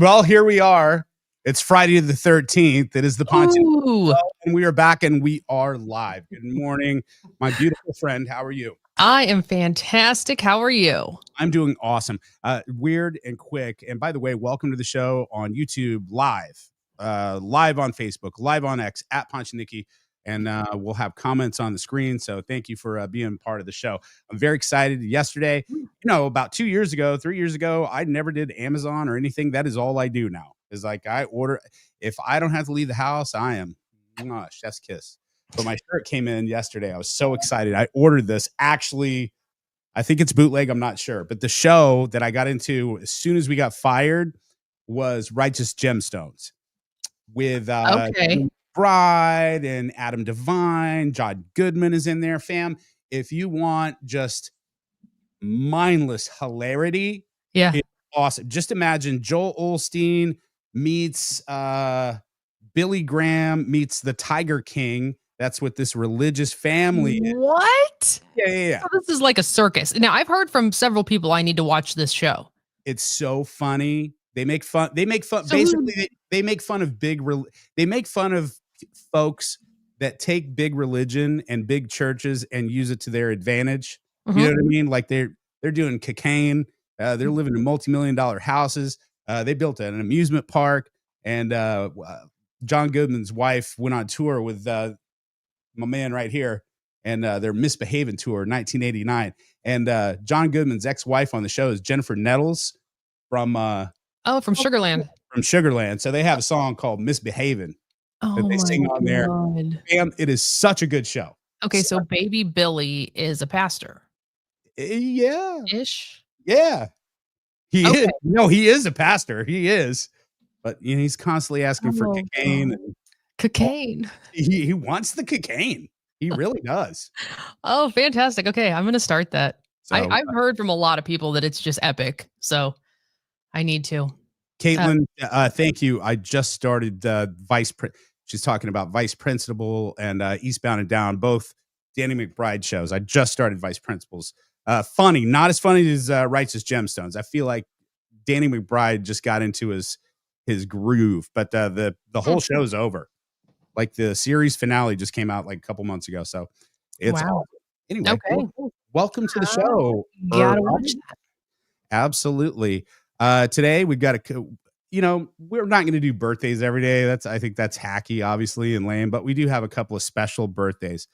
Well, here we are. It's Friday the 13th. It is the Ponch and Nikki show, and we are back and we are live. Good morning, my beautiful friend. How are you? I am fantastic. How are you? I'm doing awesome. Weird and quick. And by the way, welcome to the show on YouTube live, live on Facebook, live on X at Ponch and Nikki. And we'll have comments on the screen. So thank you for being part of the show. I'm very excited. Yesterday, about 2 years ago, 3 years ago, I never did Amazon or anything. That is all I do now. Is like I order. If I don't have to leave the house, I am chef's kiss. But my shirt came in yesterday. I was so excited. I ordered this. Actually, I think it's bootleg. I'm not sure. But the show that I got into as soon as we got fired was Righteous Gemstones with Bride and Adam Devine. John Goodman is in there, fam. If you want just mindless hilarity, it's awesome. Just imagine Joel Osteen meets Billy Graham meets the Tiger King. That's what this religious family is. What? Yeah. So this is like a circus. Now, I've heard from several people I need to watch this show. It's so funny. They make fun. Basically, they make fun of they make fun of folks that take big religion and big churches and use it to their advantage. You know what I mean? Like they're doing cocaine. They're living in multi-million-dollar houses. They built an amusement park, and John Goodman's wife went on tour with my man right here, and their Misbehaving tour, 1989. And John Goodman's ex-wife on the show is Jennifer Nettles from Sugarland. From Sugarland. So they have a song called Misbehaving that they sing on there. And it is such a good show. Okay, so Baby Billy is a pastor. Yeah. Ish. Yeah. He is. No, he is a pastor. He is. But he's constantly asking for cocaine. Cocaine. He wants the cocaine. He really does. Oh, fantastic. Okay, I'm going to start that. So, I've heard from a lot of people that it's just epic. So I need to. Caitlin, thank you. I just started she's talking about Vice Principal and Eastbound and Down, both Danny McBride shows. I just started Vice Principals. Funny, not as funny as Righteous Gemstones. I feel like Danny McBride just got into his groove, but the whole show's over. Like the series finale just came out like a couple months ago, so it's awesome. Anyway, welcome to the show. Gotta watch that. Absolutely. Today we've got we're not going to do birthdays every day. I think that's hacky, obviously, and lame, but we do have a couple of special birthdays.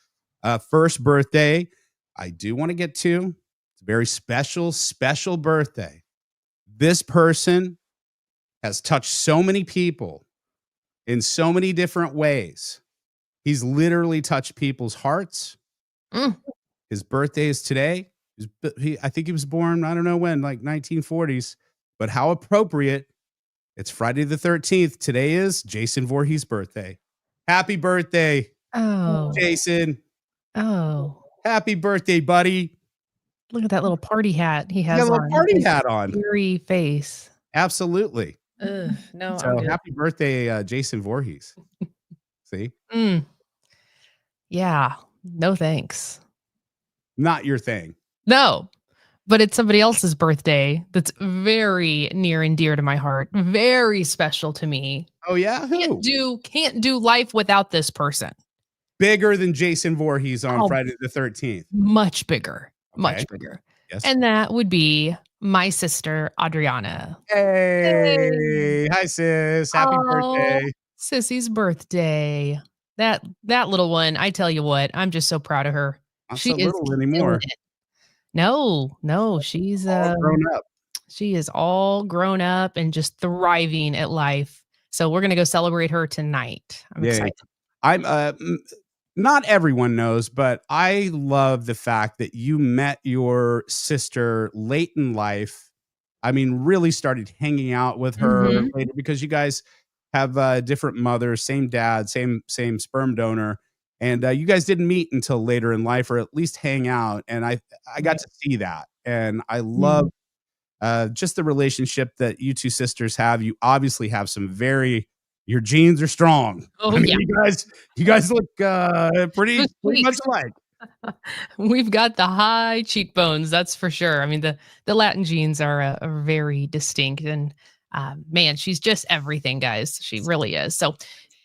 First birthday I do want to get to. It's a very special birthday. This person has touched so many people in so many different ways. He's literally touched people's hearts. His birthday is today. I think he was born, I don't know when, like 1940s. But how appropriate. It's Friday the 13th. Today is Jason Voorhees' birthday. Happy birthday, Jason. Oh. Happy birthday, buddy. Look at that little party hat he has on. Party hat on. Eerie face. Absolutely. No. So happy birthday, Jason Voorhees. See? Yeah. No thanks. Not your thing. No. But it's somebody else's birthday that's very near and dear to my heart. Very special to me. Oh, yeah? Who? Can't do life without this person. Bigger than Jason Voorhees on Friday the 13th. Much bigger. Okay. Much bigger. Yes. And that would be my sister, Audriana. Hey. Hi, sis. Happy birthday. Sissy's birthday. That little one, I tell you what, I'm just so proud of her. Not so little anymore. No, she's all grown up. She is all grown up and just thriving at life. So we're gonna go celebrate her tonight. I'm excited. I'm not everyone knows, but I love the fact that you met your sister late in life. I mean, really started hanging out with her later because you guys have different mothers, same dad, same sperm donor. And you guys didn't meet until later in life, or at least hang out. And I got to see that. And I love just the relationship that you two sisters have. You obviously have your genes are strong. Oh, I mean, you guys look pretty much alike. We've got the high cheekbones, that's for sure. I mean, the Latin genes are very distinct. And Man, she's just everything, guys. She really is. So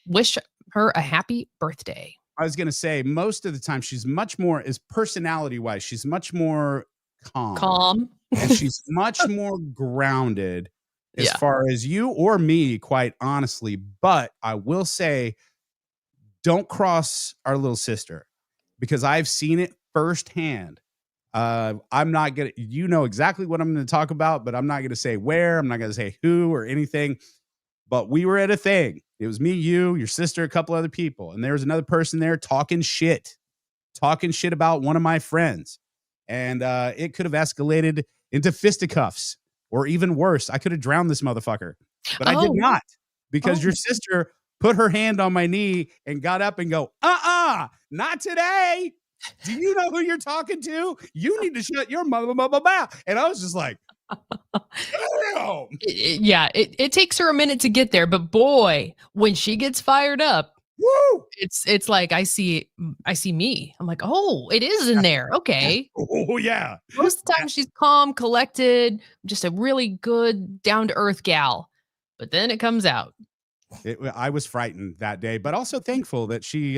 wish her a happy birthday. I was going to say, most of the time, she's much more, is personality wise, she's much more calm. And she's much more grounded as far as you or me, quite honestly. But I will say, don't cross our little sister, because I've seen it firsthand. I'm not going to, you know exactly what I'm going to talk about, but I'm not going to say where, I'm not going to say who or anything. But we were at a thing. It was me, you, your sister, a couple other people. And there was another person there talking shit about one of my friends. And it could have escalated into fisticuffs or even worse. I could have drowned this motherfucker, but I did not, because your sister put her hand on my knee and got up and go, not today. Do you know who you're talking to? You need to shut your mouth. And I was just like, damn. It takes her a minute to get there, but boy, when she gets fired up, woo! It's like I see me. I'm like, oh, it is in there. Okay. Oh yeah. Most of the time she's calm, collected, just a really good, down to earth gal. But then it comes out. I was frightened that day, but also thankful that she,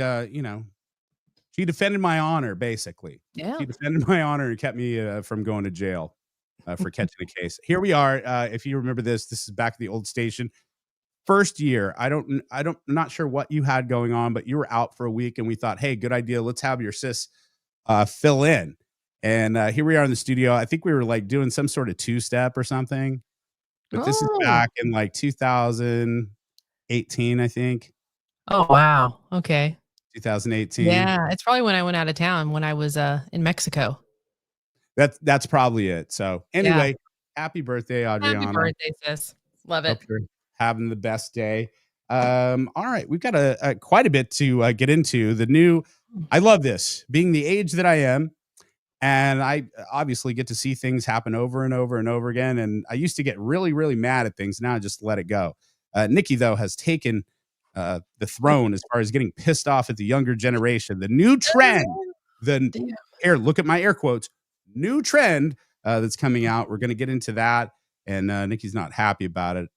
she defended my honor. Basically, she defended my honor and kept me from going to jail for catching a case. Here we are. If you remember this is back at the old station. First year, I'm not sure what you had going on, but you were out for a week and we thought, hey, good idea. Let's have your sis fill in. And here we are in the studio. I think we were like doing some sort of two-step or something, but this is back in like 2018, I think. Oh, wow. Okay. 2018. Yeah. It's probably when I went out of town when I was in Mexico. That's probably it. So anyway, happy birthday, Audriana. Happy birthday, sis. Love it. Hope you're having the best day. All right, we've got quite a bit to get into. The new, I love this, being the age that I am, and I obviously get to see things happen over and over and over again. And I used to get really, really mad at things. Now I just let it go. Nikki, though, has taken the throne as far as getting pissed off at the younger generation. The new trend, look at my air quotes, new trend that's coming out. We're going to get into that. And Nikki's not happy about it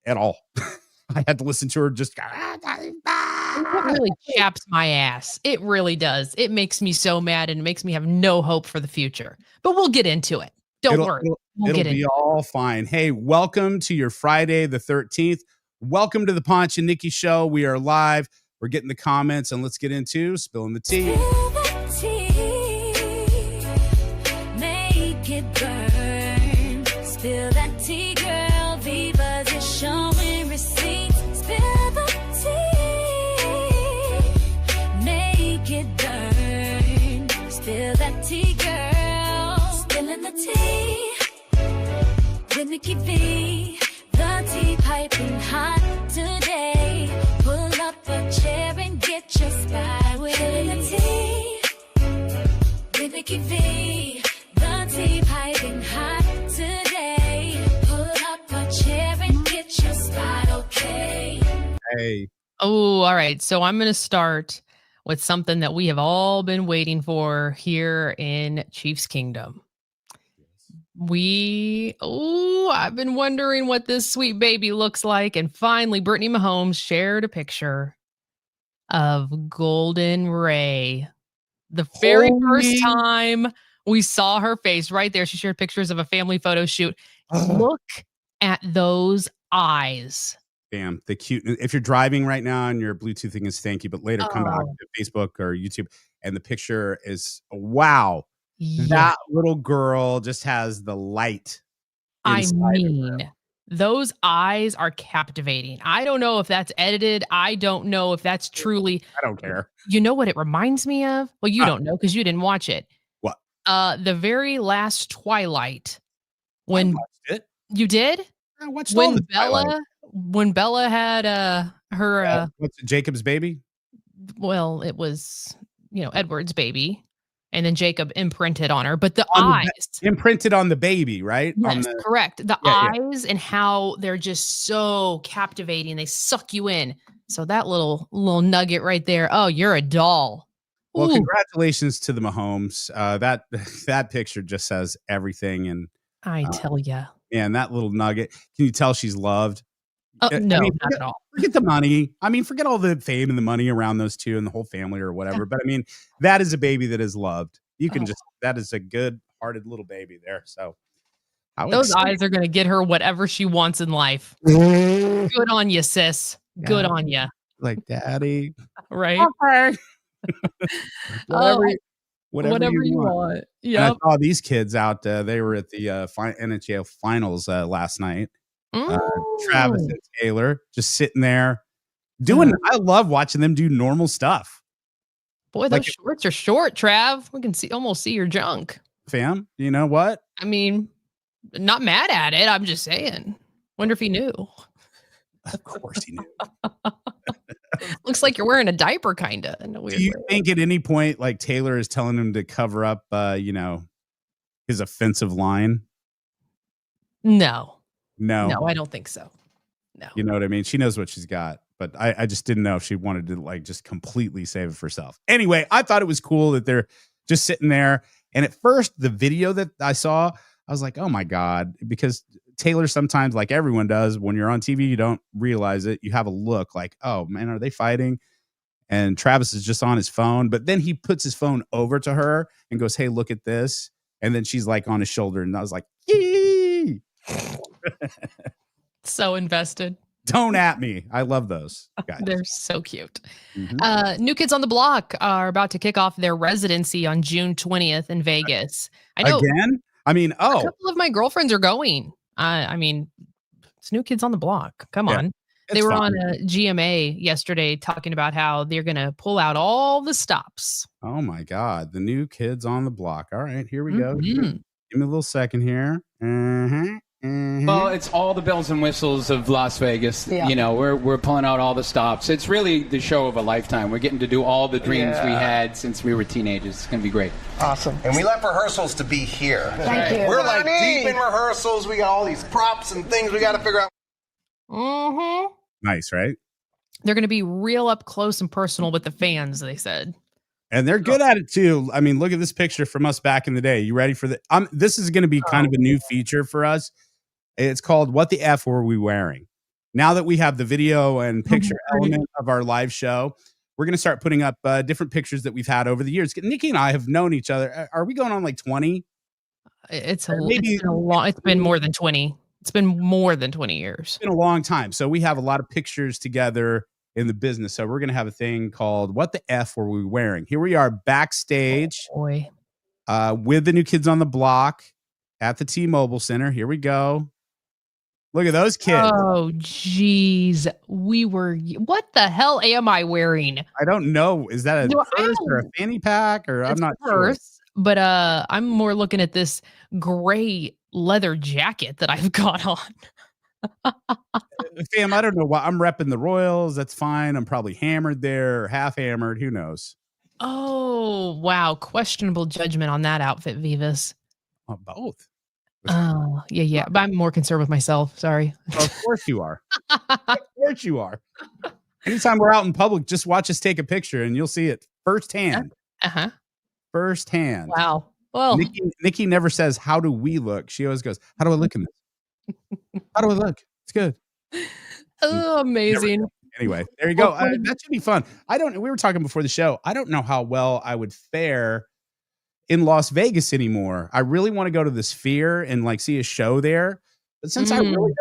at all. I had to listen to her just go, it really chaps my ass. It really does. It makes me so mad and it makes me have no hope for the future. But we'll get into it. Don't worry. It'll be all fine. Hey, welcome to your Friday the 13th. Welcome to the Ponch and Nikki show. We are live. We're getting the comments, and let's get into spilling the tea. Spill the tea. Make it burn. Spill that tea, girl. Viva's is showing receipts. Spill the tea. Make it burn. Spill that tea, girl. Spilling the tea. With Nikki V. The tea piping hot today. Pull up a chair and get your spot with the tea. With Nikki V. The tea piping hot today. Pull up a chair and get your spot, okay? Hey. Oh, all right. So I'm going to start with something that we have all been waiting for here in Chiefs Kingdom. I've been wondering what this sweet baby looks like. And finally, Brittany Mahomes shared a picture of Golden Ray. The very first time we saw her face right there, she shared pictures of a family photo shoot. Look at those eyes. Damn, the cute. If you're driving right now and your Bluetooth thing is thank you, but later come back to Facebook or YouTube and the picture is wow. Yeah. That little girl just has the light. I mean, those eyes are captivating. I don't know if that's edited. I don't know if that's truly. I don't care. You know what it reminds me of? Well, you don't know because you didn't watch it. What? The very last Twilight. When I watched it. You did? I watched all the Twilight. When Bella had her what's it, Jacob's baby? Well, it was, Edward's baby. And then Jacob imprinted on her, but the eyes imprinted on the baby, right? Yes, correct. The eyes and how they're just so captivating. They suck you in. So that little nugget right there. Oh, you're a doll. Well, congratulations to the Mahomes. That picture just says everything. And I tell ya, And that little nugget, can you tell she's loved? Oh, no, I mean, not at all. forget the money. I mean, forget all the fame and the money around those two and the whole family or whatever. But I mean, that is a baby that is loved. You can that is a good-hearted little baby there. So those eyes are going to get her whatever she wants in life. Good on you, sis. Good on you. Like, Daddy. Right? Whatever you want. Yeah. I saw these kids out. They were at the NHL finals last night. Travis and Taylor just sitting there doing. I love watching them do normal stuff. Boy, those shorts are short, Trav. We can almost see your junk. Fam, you know what? I mean, not mad at it. I'm just saying. Wonder if he knew. Of course he knew. Looks like you're wearing a diaper, kind of. Do you think at any point, like Taylor is telling him to cover up, his offensive line? No, I don't think so. No, you know what I mean. She knows what she's got, but I just didn't know if she wanted to like just completely save it for herself. Anyway, I thought it was cool that they're just sitting there. And at first, the video that I saw, I was like, oh my God, because Taylor sometimes, like everyone does, when you're on TV, you don't realize it. You have a look like, oh man, are they fighting? And Travis is just on his phone, but then he puts his phone over to her and goes, hey, look at this. And then she's like on his shoulder. And I was like, yee. So invested. Don't at me. I love those guys. They're so cute. New Kids on the Block are about to kick off their residency on June 20th in Vegas. I know. Again? I mean, a couple of my girlfriends are going. I mean, it's New Kids on the Block. Come on. They were on a GMA yesterday talking about how they're going to pull out all the stops. Oh my God. The New Kids on the Block. All right, here we go. Give me a little second here. Well, it's all the bells and whistles of Las Vegas. Yeah. You know, we're pulling out all the stops. It's really the show of a lifetime. We're getting to do all the dreams we had since we were teenagers. It's going to be great. Awesome. And we left rehearsals to be here. Thank you. We're like deep in rehearsals. We got all these props and things we got to figure out. Nice, right? They're going to be real up close and personal with the fans, they said. And they're good at it too. I mean, look at this picture from us back in the day. You ready for the? This is going to be kind of a new feature for us. It's called "What the F Were We Wearing?" Now that we have the video and picture element of our live show, we're going to start putting up different pictures that we've had over the years. Nikki and I have known each other. Are we going on like 20? It's been more than 20. It's been more than 20 years. It's been a long time. So we have a lot of pictures together in the business. So we're going to have a thing called "What the F Were We Wearing?" Here we are backstage with the New Kids on the Block at the T-Mobile Center. Here we go. Look at those kids. Oh, geez. What the hell am I wearing? I don't know. Is that a purse or a fanny pack? Or I'm not sure. But I'm more looking at this gray leather jacket that I've got on. Fam, I don't know why. I'm repping the Royals. That's fine. I'm probably hammered there or half hammered. Who knows? Oh, wow. Questionable judgment on that outfit, Vivas. Both. Oh, yeah. But I'm more concerned with myself. Sorry. Well, of course you are. Of course you are. Anytime we're out in public, just watch us take a picture and you'll see it firsthand. Firsthand. Wow. Well, Nikki never says, how do we look? She always goes, how do I look in this? How do I look? It's good. Oh, amazing. Anyway, there you go. That should be fun. We were talking before the show. I don't know how well I would fare in Las Vegas anymore. I really want to go to the Sphere and like see a show there. But since I really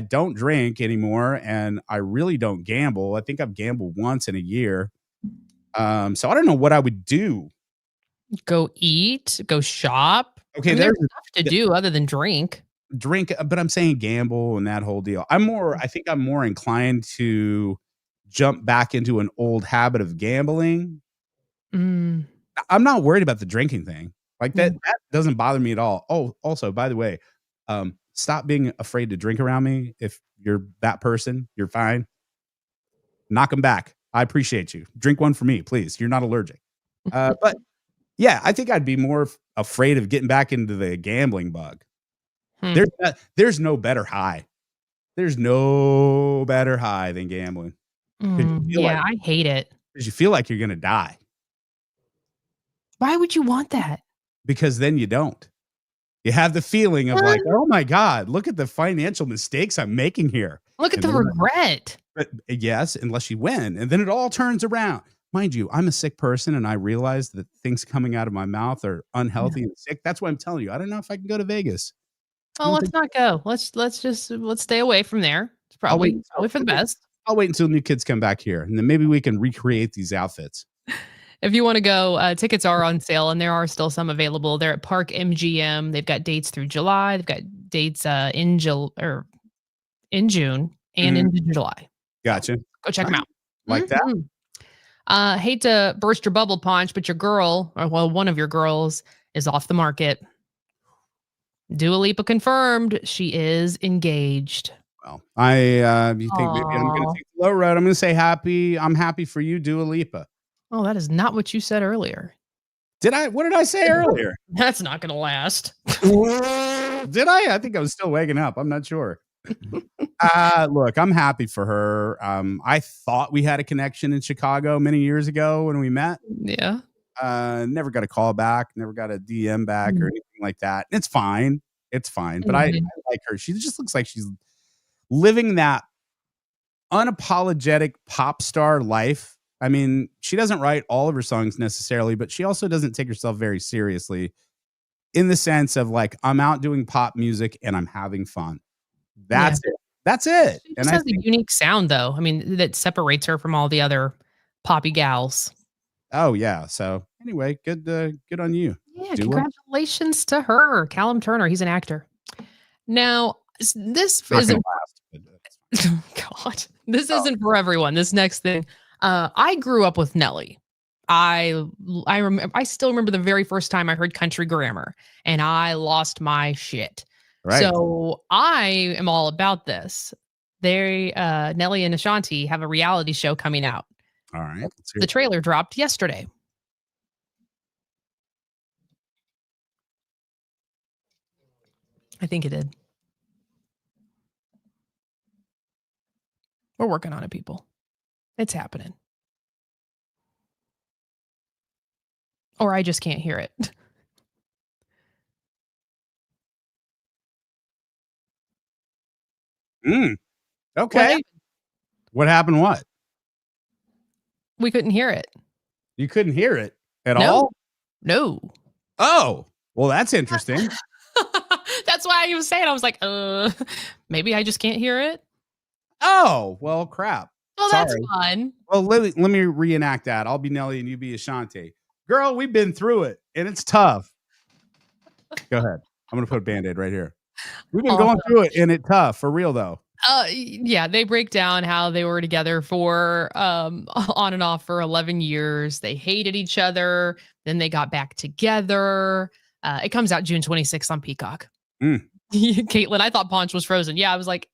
don't drink anymore and I really don't gamble. I think I've gambled once in a year. So I don't know what I would do. Go eat, go shop. Okay, there's stuff to do other than drink, but I'm saying gamble and that whole deal. I think I'm more inclined to jump back into an old habit of gambling. I'm not worried about the drinking thing. Like that doesn't bother me at all. Oh, also, by the way, stop being afraid to drink around me. If you're that person, you're fine. Knock them back. I appreciate you. Drink one for me, please. You're not allergic. But yeah, I think I'd be more afraid of getting back into the gambling bug. There's no better high. There's no better high than gambling. I hate it. Because you feel like you're going to die. Why would you want that? Because then you don't. You have the feeling of like, oh my God, look at the financial mistakes I'm making here. Look at the regret. But yes, unless you win. And then it all turns around. Mind you, I'm a sick person and I realize that things coming out of my mouth are unhealthy and sick. That's why I'm telling you, I don't know if I can go to Vegas. Oh, let's not go. Let's stay away from there. It's probably for the best. I'll wait until new kids come back here and then maybe we can recreate these outfits. If you want to go, tickets are on sale and there are still some available. They're at Park MGM. They've got dates through July. They've got dates in June and into July. Gotcha. Go check them out. Like that. Hate to burst your bubble, Ponch, but your girl, or well, one of your girls is off the market. Dua Lipa confirmed she is engaged. Well, you think maybe I'm going to take the low road. I'm going to say I'm happy for you, Dua Lipa. Oh, that is not what you said earlier. What did I say earlier? That's not going to last. Did I? I think I was still waking up. I'm not sure. Look, I'm happy for her. I thought we had a connection in Chicago many years ago when we met. Yeah. Never got a call back, never got a DM back or anything like that. It's fine. But I like her. She just looks like she's living that unapologetic pop star life. I mean, she doesn't write all of her songs necessarily, but she also doesn't take herself very seriously in the sense of like, I'm out doing pop music and I'm having fun. That's it. That's it. She just has a unique sound, though. I mean, that separates her from all the other poppy gals. Oh yeah. So anyway, good on you. Yeah, congratulations to her, Callum Turner. He's an actor. Now, this isn't. God, this isn't for everyone. This next thing, I grew up with Nelly. I still remember the very first time I heard Country Grammar, and I lost my shit. Right. So I am all about this. Nelly and Ashanti have a reality show coming out. All right. The trailer dropped yesterday. I think it did. We're working on it, people. It's happening. Or I just can't hear it. Okay. What happened? What? We couldn't hear it. You couldn't hear it at all? No. Oh, well, that's interesting. That's why I was saying, I was like, maybe I just can't hear it. Oh, well, crap. Well, that's fun. Well, let me reenact that. I'll be Nelly and you be Ashanti. Girl, we've been through it and it's tough. Go ahead. I'm going to put a Band-Aid right here. We've been going through it and it's tough for real though. Yeah, they break down how they were together for on and off for 11 years. They hated each other. Then they got back together. It comes out June 26th on Peacock. Caitlin, I thought Ponch was frozen. Yeah, I was like,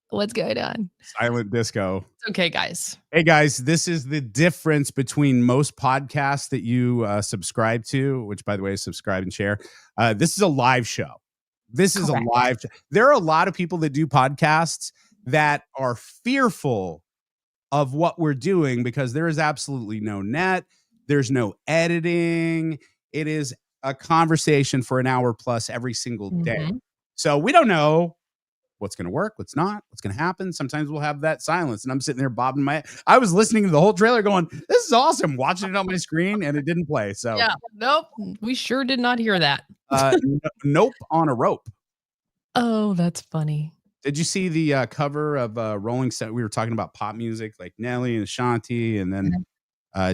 what's going on? Silent disco. It's okay, guys. Hey, guys, this is the difference between most podcasts that you subscribe to, which, by the way, is subscribe and share. This is a live show. This is Correct. A live show. There are a lot of people that do podcasts that are fearful of what we're doing because there is absolutely no net. There's no editing. It is a conversation for an hour plus every single day. So we don't know what's going to work, what's not, what's going to happen. Sometimes we'll have that silence and I'm sitting there bobbing my head. I was listening to the whole trailer going, this is awesome, watching it on my screen and it didn't play. So yeah, nope, we sure did not hear that. Nope on a rope. Oh, that's funny. Did you see the cover of Rolling Stone? We were talking about pop music like Nelly and Ashanti and then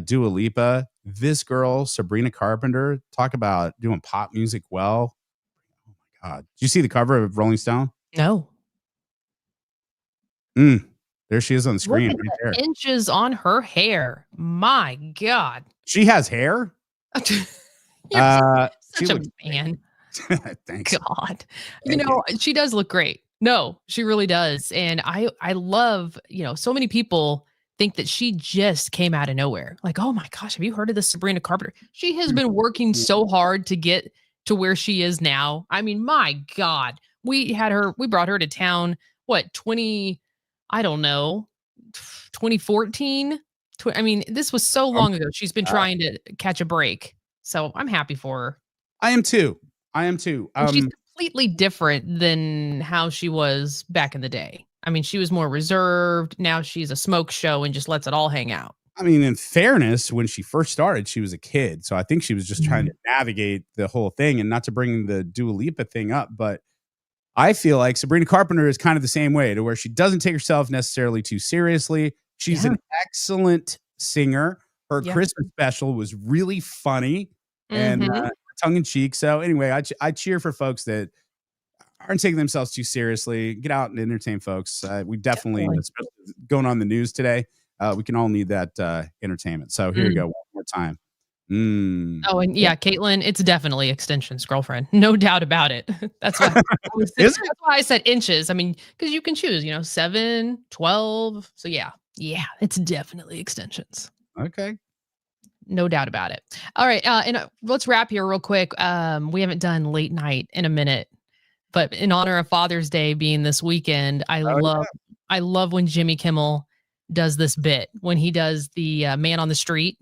Dua Lipa. This girl, Sabrina Carpenter, talk about doing pop music well. Oh my God. Did you see the cover of Rolling Stone? No. There she is on the screen. Look at right the inches on her hair. My God. She has hair? You're such a man. Thanks. God. You know, she does look great. No, she really does. And I love, so many people think that she just came out of nowhere. Like, oh my gosh, have you heard of this Sabrina Carpenter? She has been working so hard to get to where she is now. I mean, my God. We brought her to town, 2014? I mean, this was so long ago. She's been trying to catch a break. So I'm happy for her. I am too. I am too. And she's completely different than how she was back in the day. I mean, she was more reserved. Now she's a smoke show and just lets it all hang out. I mean, in fairness, when she first started, she was a kid. So I think she was just trying to navigate the whole thing, and not to bring the Dua Lipa thing up, but I feel like Sabrina Carpenter is kind of the same way, to where she doesn't take herself necessarily too seriously. She's an excellent singer. Her Christmas special was really funny and tongue in cheek. So anyway, I cheer for folks that aren't taking themselves too seriously. Get out and entertain folks. We definitely, especially going on the news today, we can all need that entertainment. So here you go, one more time. Oh, and yeah, Caitlin, it's definitely Extension's girlfriend. No doubt about it. That's why, that's why I said inches. I mean, because you can choose, 7, 12. So yeah, it's definitely Extension's. Okay. No doubt about it. All right. And let's wrap here real quick. We haven't done late night in a minute, but in honor of Father's Day being this weekend, I love when Jimmy Kimmel does this bit, when he does the man on the street.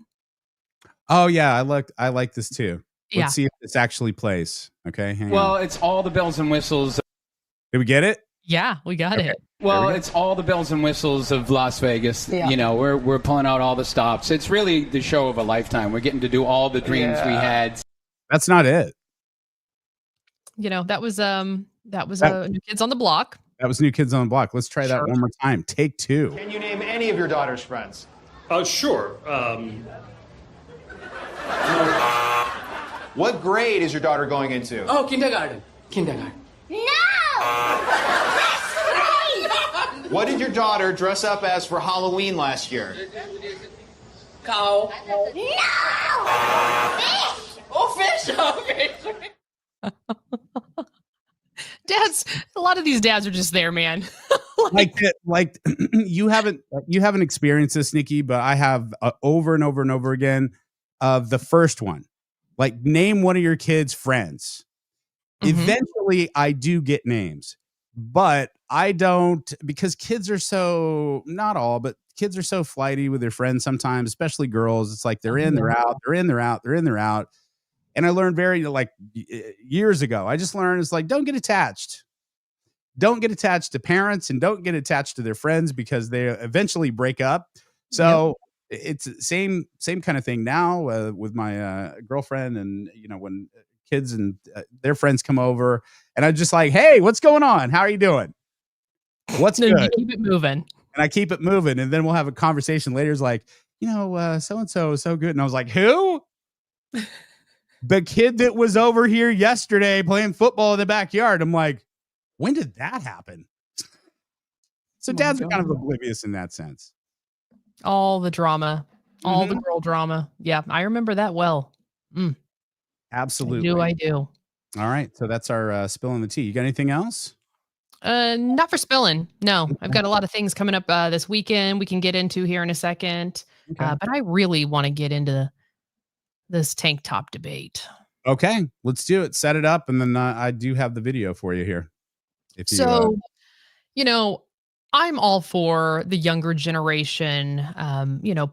Oh yeah, I like this too. Let's see if this actually plays. Okay. It's all the bells and whistles. Did we get it? Yeah, we got it. Well, it's all the bells and whistles of Las Vegas. Yeah. We're pulling out all the stops. It's really the show of a lifetime. We're getting to do all the dreams we had. That's not it. That was New Kids on the Block. That was New Kids on the Block. Let's try that one more time. Take 2. Can you name any of your daughter's friends? Sure. What grade is your daughter going into? Oh, kindergarten. No! What did your daughter dress up as for Halloween last year? Cow. No! Fish! Oh, fish. Dads, a lot of these dads are just there, man. like you haven't experienced this, Nikki, but I have over and over and over again of the first one. Like, name one of your kids' friends. Eventually, I do get names, but I don't, because kids are so, not all, but kids are so flighty with their friends sometimes, especially girls. It's like they're in, they're out, they're in, they're out, they're in, they're out. And I learned years ago, I just learned, it's like, don't get attached. Don't get attached to parents, and don't get attached to their friends, because they eventually break up. So it's the same kind of thing now with my girlfriend, and when kids and their friends come over, and I'm just like, hey, what's going on? How are you doing? What's good? You keep it moving. And I keep it moving, and then we'll have a conversation later. It's like, so-and-so is so good. And I was like, who? The kid that was over here yesterday playing football in the backyard. I'm like, when did that happen? So dads are kind of oblivious in that sense. All the drama, all the girl drama. Yeah, I remember that well. Absolutely. I do. All right. So that's our spilling the tea. You got anything else? Not for spilling. No, I've got a lot of things coming up this weekend we can get into here in a second. Okay. But I really want to get into this tank top debate. Okay, let's do it. Set it up. And then I do have the video for you here. I'm all for the younger generation,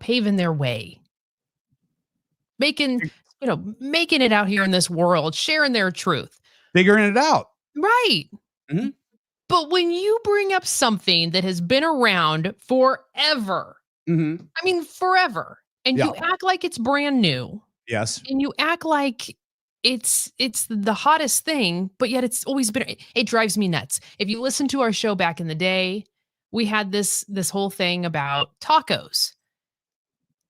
paving their way, making it out here in this world, sharing their truth, figuring it out. Right. Mm-hmm. But when you bring up something that has been around forever, forever, and you act like it's brand new. Yes. And you act like it's the hottest thing, but yet it's always been, it drives me nuts. If you listen to our show back in the day, we had this whole thing about tacos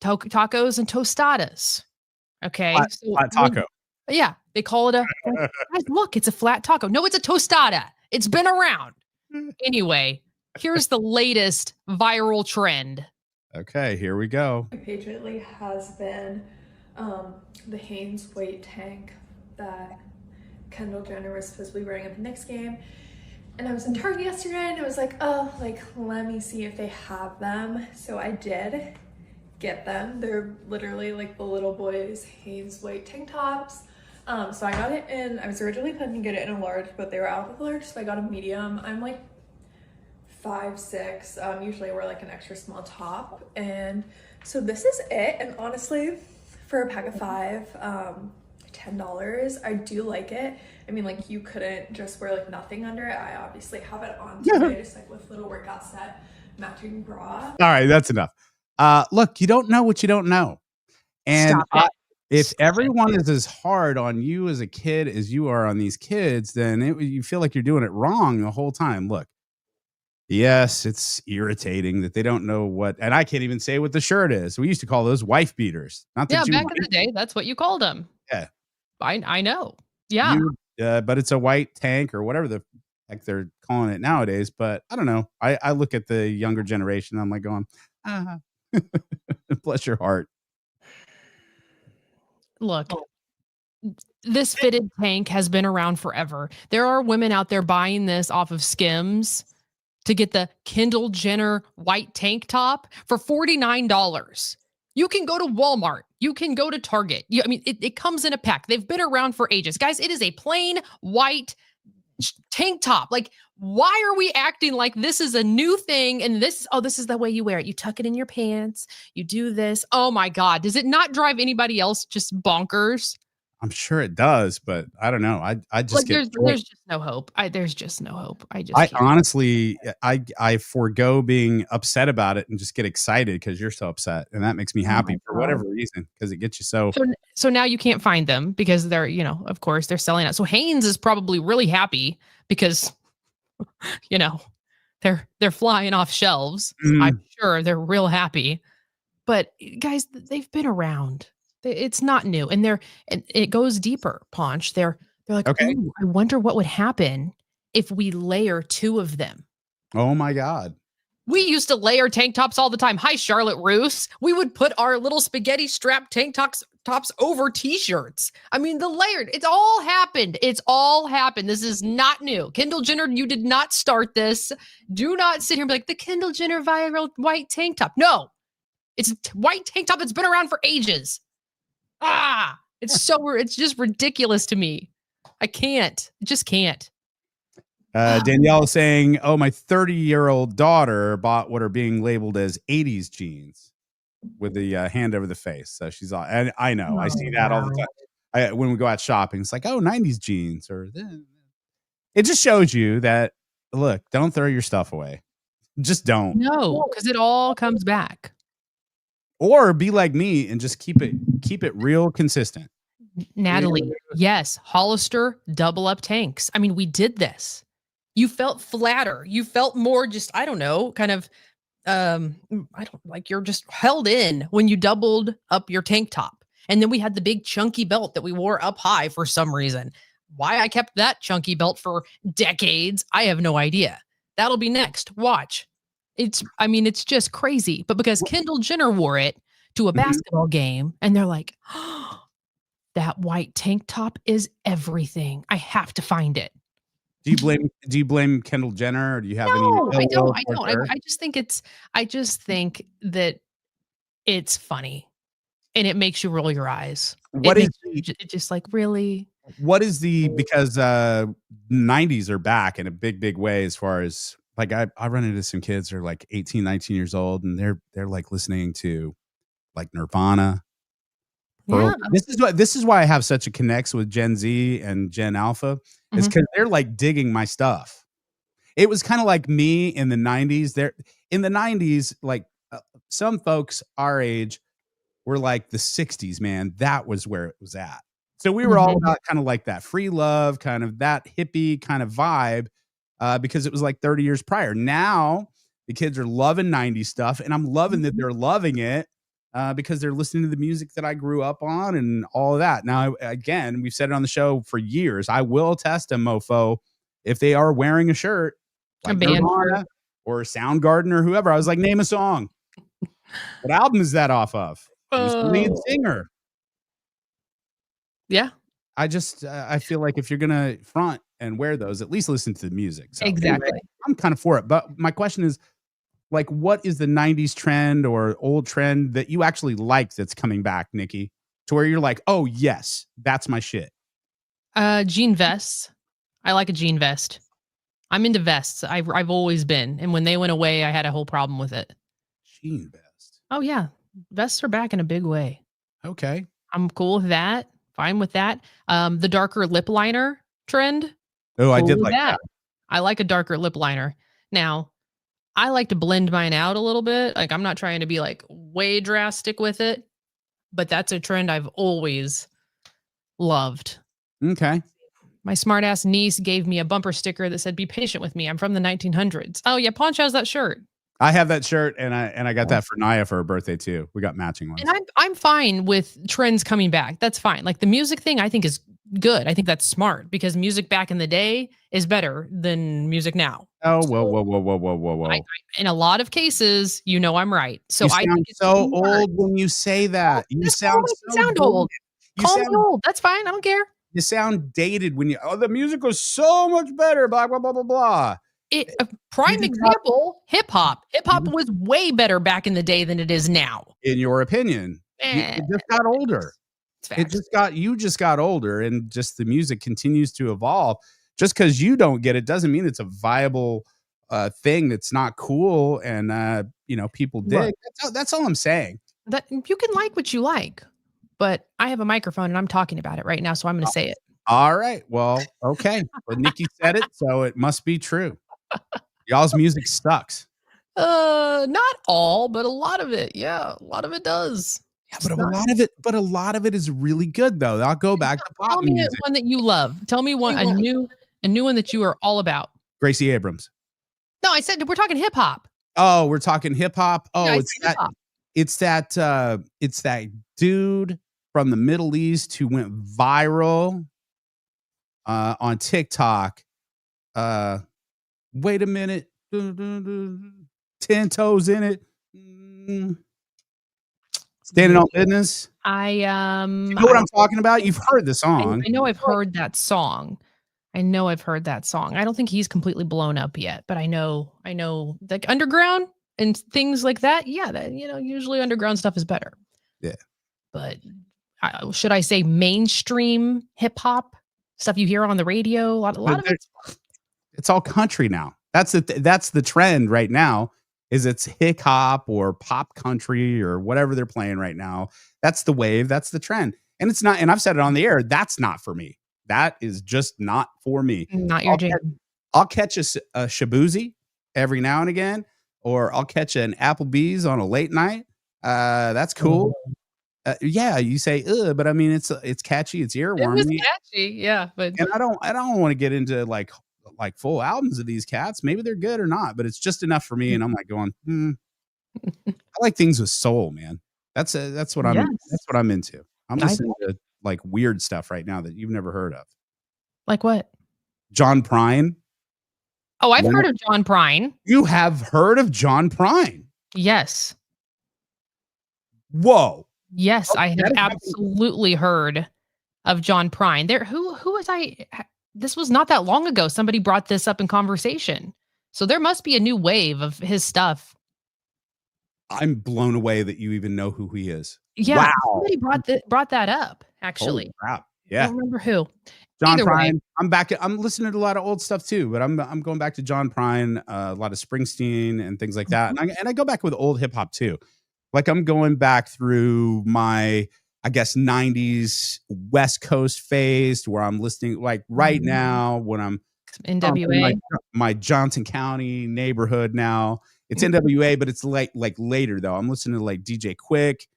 and tostadas. Okay. Flat taco. They call it look, it's a flat taco. No, it's a tostada. It's been around. Anyway, here's the latest viral trend. Okay, here we go. Lately has been the Hanes weight tank that Kendall Jenner was supposed to be wearing at the Knicks game. And I was in Target yesterday and I was like, let me see if they have them. So I did get them. They're literally like the little boys' Hanes weight tank tops. So I got it in, I was originally planning to get it in a large, but they were out of the large, so I got a medium. I'm like 5'6". Usually I wear like an extra small top. And so this is it. And honestly, for a pack of 5, $10. I do like it. I mean, like, you couldn't just wear like nothing under it. I obviously have it on today, just like with little workout set, matching bra. All right, that's enough. Look, you don't know what you don't know. And if everyone is as hard on you as a kid as you are on these kids, then you feel like you're doing it wrong the whole time. Look, yes, it's irritating that they don't know what, and I can't even say what the shirt is. We used to call those wife beaters. Not that back in the day, that's what you called them. Yeah, I know. Yeah, but it's a white tank or whatever the heck they're calling it nowadays. But I don't know. I look at the younger generation. I'm like going, bless your heart. Look, this fitted tank has been around forever. There are women out there buying this off of Skims to get the Kendall Jenner white tank top for $49. You can go to Walmart. You can go to Target. I mean, it comes in a pack. They've been around for ages. Guys, it is a plain white tank top. Like, why are we acting like this is a new thing? And this is the way you wear it. You tuck it in your pants. You do this. Oh my God. Does it not drive anybody else just bonkers? I'm sure it does, but I don't know. I just there's just no hope. There's just no hope. I honestly, I forego being upset about it and just get excited because you're so upset, and that makes me happy for whatever reason because it gets you so now you can't find them because they're, of course they're selling out. So Hanes is probably really happy because they're flying off shelves. I'm sure they're real happy, but guys, they've been around. It's not new, and it goes deeper. Ponch, they're like, okay. I wonder what would happen if we layer two of them. Oh my God! We used to layer tank tops all the time. Hi, Charlotte Roos. We would put our little spaghetti strap tank tops over t-shirts. I mean, the layered. It's all happened. It's all happened. This is not new. Kendall Jenner, you did not start this. Do not sit here and be like the Kendall Jenner viral white tank top. No, it's a white tank top that's been around for ages. It's just ridiculous to me. I just can't. Danielle is saying, my 30-year-old daughter bought what are being labeled as 80s jeans with the hand over the face. So she's all, and I know, I see that all the time. When we go out shopping, it's like, 90s jeans it just shows you that, look, don't throw your stuff away. Just don't. No, because it all comes back. Or be like me and just keep it real consistent. Natalie, yes, Hollister double up tanks. I mean, we did this. You felt flatter. You felt more just, I don't know, kind of, you're just held in when you doubled up your tank top. And then we had the big chunky belt that we wore up high for some reason. Why I kept that chunky belt for decades, I have no idea. That'll be next. Watch. It's just crazy. But because Kendall Jenner wore it to a basketball game, and they're like, that white tank top is everything. I have to find it. Do you blame Kendall Jenner, or do you have any? No, I don't. I just think that it's funny, and it makes you roll your eyes. It's just like, really? What is because 90s are back in a big way as far as. Like I run into some kids who are like 18, 19 years old, and they're like listening to like Nirvana. Yeah. This is why I have such a connect with Gen Z and Gen Alpha, is because they're like digging my stuff. It was kind of like me in the 90s. In the 90s, like some folks our age were like the 60s, man. That was where it was at. So we were all about kind of like that free love, kind of that hippie kind of vibe. Because it was like 30 years prior. Now the kids are loving 90s stuff, and I'm loving that they're loving it because they're listening to the music that I grew up on and all of that. Now, again, we've said it on the show for years. I will test a mofo if they are wearing a shirt, like Nirvana or Soundgarden or whoever. I was like, name a song. What album is that off of? Who's the lead singer? Yeah. I feel like if you're gonna front and wear those, at least listen to the music. So exactly. Anyway, I'm kind of for it. But my question is, like, what is the 90s trend or old trend that you actually like that's coming back, Nikki? To where you're like, oh yes, that's my shit. Jean vests. I like a jean vest. I'm into vests. I've always been. And when they went away, I had a whole problem with it. Jean vest. Oh yeah. Vests are back in a big way. Okay. I'm cool with that. Fine with that. The darker lip liner trend. Oh, I cool did with like that. I like a darker lip liner. Now, I like to blend mine out a little bit. Like I'm not trying to be like way drastic with it, but that's a trend I've always loved. Okay. My smartass niece gave me a bumper sticker that said, "Be patient with me. I'm from the 1900s." Oh yeah, Ponch has that shirt. I have that shirt, and I got that for Naya for her birthday too. We got matching ones. And I'm fine with trends coming back. That's fine. Like the music thing, I think is good. I think that's smart because music back in the day is better than music now. Oh, whoa. In a lot of cases, I'm right. So you I sound think it's so smart. old when you say that. You sound old. Call me old. That's fine. I don't care. You sound dated when the music was so much better. Blah blah blah blah blah. A prime example, hip hop. Hip hop was way better back in the day than it is now. In your opinion, it just got older. You just got older, and just the music continues to evolve. Just because you don't get it doesn't mean it's a viable thing that's not cool and people dig. Right. That's all I'm saying. That you can like what you like, but I have a microphone and I'm talking about it right now, so I'm going to say it. All right. Well, okay. But Nikki said it, so it must be true. Y'all's music sucks. Not all, but a lot of it. Yeah, a lot of it does. Yeah, but a lot of it is really good though. I'll go back to pop music. Tell me one that you love. Tell me one, a new one that you are all about. Gracie Abrams. No, I said we're talking hip hop. Oh, we're talking hip hop. Oh, Yeah, it's that dude from the Middle East who went viral on TikTok. Wait a minute. 10 toes in it. Standing on business. You know what I'm talking about? You've heard the song. I know I've heard that song. I don't think he's completely blown up yet, but I know like underground and things like that. Yeah, that usually underground stuff is better. Yeah. But should I say mainstream hip hop stuff you hear on the radio? A lot of it's all country now. That's the trend right now. Is it's hip hop or pop country or whatever they're playing right now. That's the wave. That's the trend. And it's not, and I've said it on the air, that's not for me. That is just not for me. Not your jam. I'll catch a Shabuzi every now and again, or I'll catch an Applebee's on a late night. That's cool. Yeah, you say, but I mean, it's catchy. It's earwormy. It was catchy, yeah. But and I don't want to get into like full albums of these cats. Maybe they're good or not, but it's just enough for me. And I'm like going, I like things with soul, man. That's what I'm into. I'm listening to like weird stuff right now that you've never heard of. Like what? John Prine. Oh, I've heard of John Prine. You have heard of John Prine? Yes. Whoa. Yes, I have absolutely heard of John Prine. Who was I? This was not that long ago. Somebody brought this up in conversation. So there must be a new wave of his stuff. I'm blown away that you even know who he is. Yeah, wow. Somebody brought that up, actually. Holy crap. Yeah. I don't remember who. John Prine. I'm listening to a lot of old stuff too, but I'm going back to John Prine, a lot of Springsteen and things like that. And I go back with old hip hop too. Like I'm going back through my, I guess, 90s West Coast phase where I'm listening like right now when I'm NWA, my Johnson County neighborhood now. It's NWA, but it's like later though. I'm listening to like DJ Quick,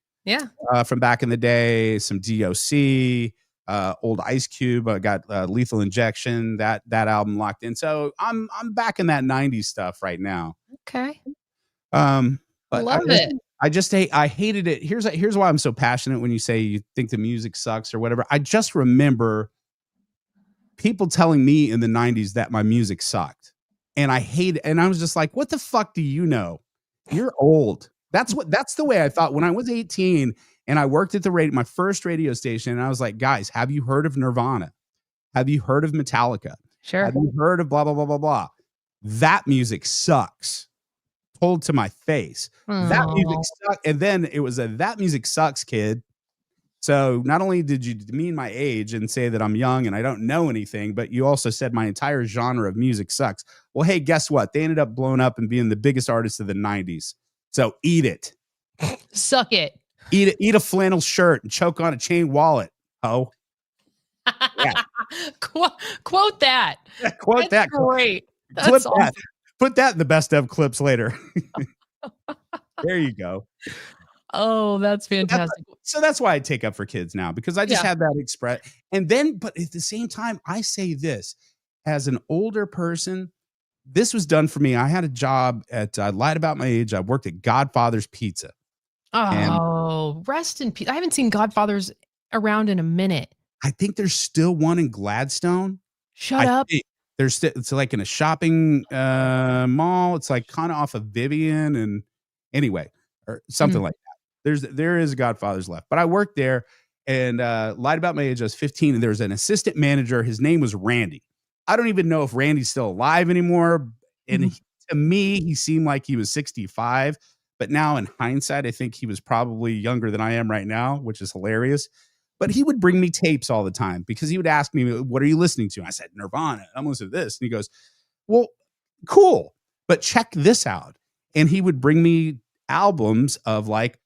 from back in the day, some DOC, old Ice Cube. I got Lethal Injection, that album locked in. So I'm back in that 90s stuff right now. Okay. But love it. I hated it. Here's why I'm so passionate when you say you think the music sucks or whatever. I just remember people telling me in the 90s that my music sucked. And I hate it. And I was just like, what the fuck do you know? You're old. That's the way I thought when I was 18 and I worked at my first radio station. And I was like, guys, have you heard of Nirvana? Have you heard of Metallica? Sure. Have you heard of blah, blah, blah, blah, blah? That music sucks. Told to my face. That music sucks. And then it was that music sucks, kid. So not only did you demean my age and say that I'm young and I don't know anything, but you also said my entire genre of music sucks. Well, hey, guess what? They ended up blowing up and being the biggest artists of the 90s. So eat it. Suck it. Eat a flannel shirt and choke on a chain wallet. Oh. Yeah. Quote that. Quote That's that. great. Clip That's that. awesome. Put that in the best of clips later. There you go. Oh, that's fantastic. So that's why I take up for kids now, because I just had that express. And then, but at the same time, I say this as an older person, this was done for me. I had a job I lied about my age. I worked at Godfathers Pizza. Oh, rest in peace. I haven't seen Godfathers around in a minute. I think there's still one in Gladstone. Shut up. It's like in a shopping mall. It's like kind of off of Vivian and anyway, or something like that. There is Godfathers left, but I worked there and lied about my age. I was 15, and there was an assistant manager. His name was Randy. I don't even know if Randy's still alive anymore. And to me, he seemed like he was 65. But now in hindsight, I think he was probably younger than I am right now, which is hilarious. But he would bring me tapes all the time because he would ask me, what are you listening to? I said, Nirvana. I'm listening to this. And he goes, well, cool, but check this out. And he would bring me albums of like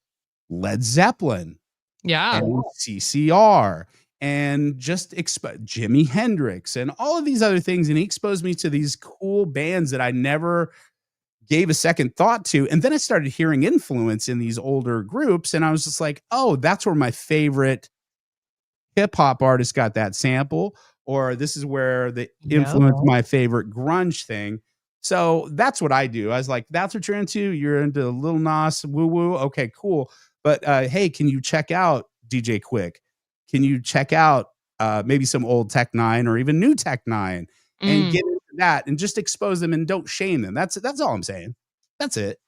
Led Zeppelin, and CCR, and just Jimi Hendrix, and all of these other things. And he exposed me to these cool bands that I never gave a second thought to. And then I started hearing influence in these older groups, and I was just like, oh, that's where my favorite hip hop artist got that sample, or this is where the influence my favorite grunge thing. So that's what I do. I was like, that's what you're into. You're into Lil Nas, woo woo. Okay, cool. But hey, can you check out DJ Quick? Can you check out maybe some old Tech Nine or even new Tech Nine and get into that and just expose them and don't shame them? That's all I'm saying. That's it.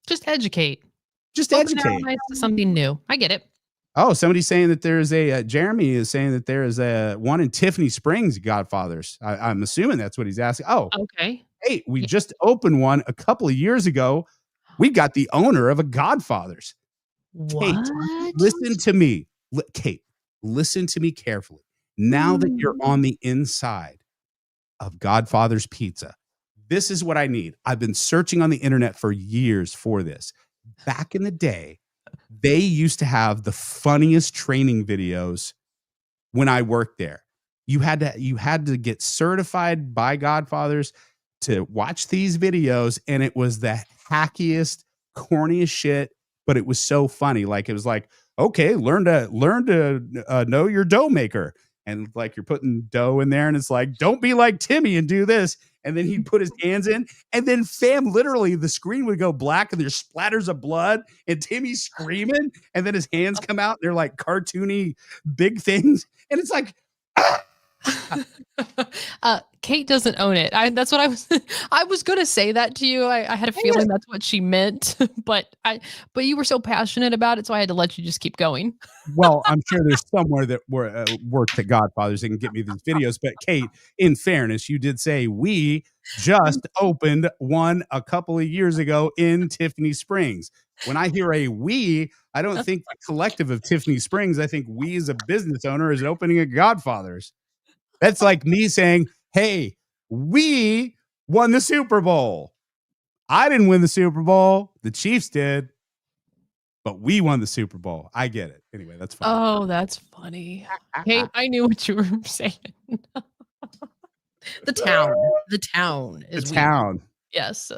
Just educate. Educate. To something new. I get it. Oh, somebody's saying that there's Jeremy is saying that there is a one in Tiffany Springs, Godfathers. I'm assuming that's what he's asking. Oh, okay. Hey, we just opened one a couple of years ago. We got the owner of a Godfathers. What? Kate, listen to me. Kate, listen to me carefully. Now that you're on the inside of Godfather's Pizza, this is what I need. I've been searching on the internet for years for this. Back in the day, they used to have the funniest training videos when I worked there. You had to get certified by Godfathers to watch these videos, and it was the hackiest, corniest shit, but it was so funny. Like, it was like, okay, learn to know your dough maker. And like, you're putting dough in there, and it's like, don't be like Timmy and do this. And then he'd put his hands in, and then literally the screen would go black, and there's splatters of blood, and Timmy's screaming, and then his hands come out, and they're like cartoony big things. And it's like, Kate doesn't own it. That's what I was going to say that to you. I had a feeling that's what she meant, but you were so passionate about it, so I had to let you just keep going. Well, I'm sure there's somewhere that worked at Godfathers that can get me these videos. But Kate, in fairness, you did say we just opened one a couple of years ago in Tiffany Springs. When I hear a we, I don't think the collective of Tiffany Springs. I think we as a business owner is opening a Godfathers. That's like me saying, hey, we won the Super Bowl. I didn't win the Super Bowl. The Chiefs did. But we won the Super Bowl. I get it. Anyway, that's funny. Oh, that's funny. Hey, I knew what you were saying. The town. The town is the town. Yes.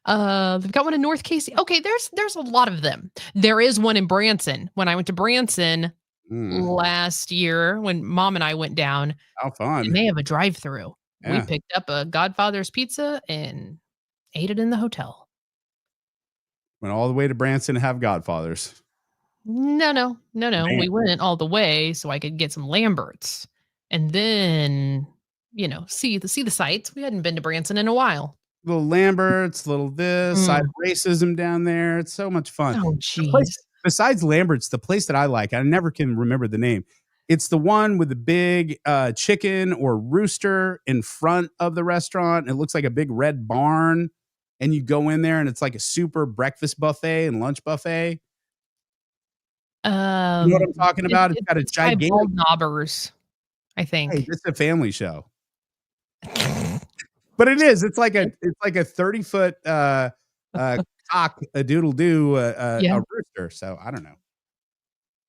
They've got one in North Casey. Okay, there's a lot of them. There is one in Branson. When I went to Branson last year, when Mom and I went down, how fun! And they have a drive-through. Yeah. We picked up a Godfather's Pizza and ate it in the hotel. Went all the way to Branson to have Godfathers. No. Man. We went all the way so I could get some Lamberts, and then see the sights. We hadn't been to Branson in a while. Little Lamberts, little this side of racism down there. It's so much fun. Oh, geez. Besides Lambert's, the place that I like, I never can remember the name. It's the one with the big chicken or rooster in front of the restaurant. It looks like a big red barn. And you go in there, and it's like a super breakfast buffet and lunch buffet. You know what I'm talking about? It's got a gigantic knobbers, I think. Hey, it's a family show. But it is. It's like a 30-foot cock a doodle do a rooster. So I don't know.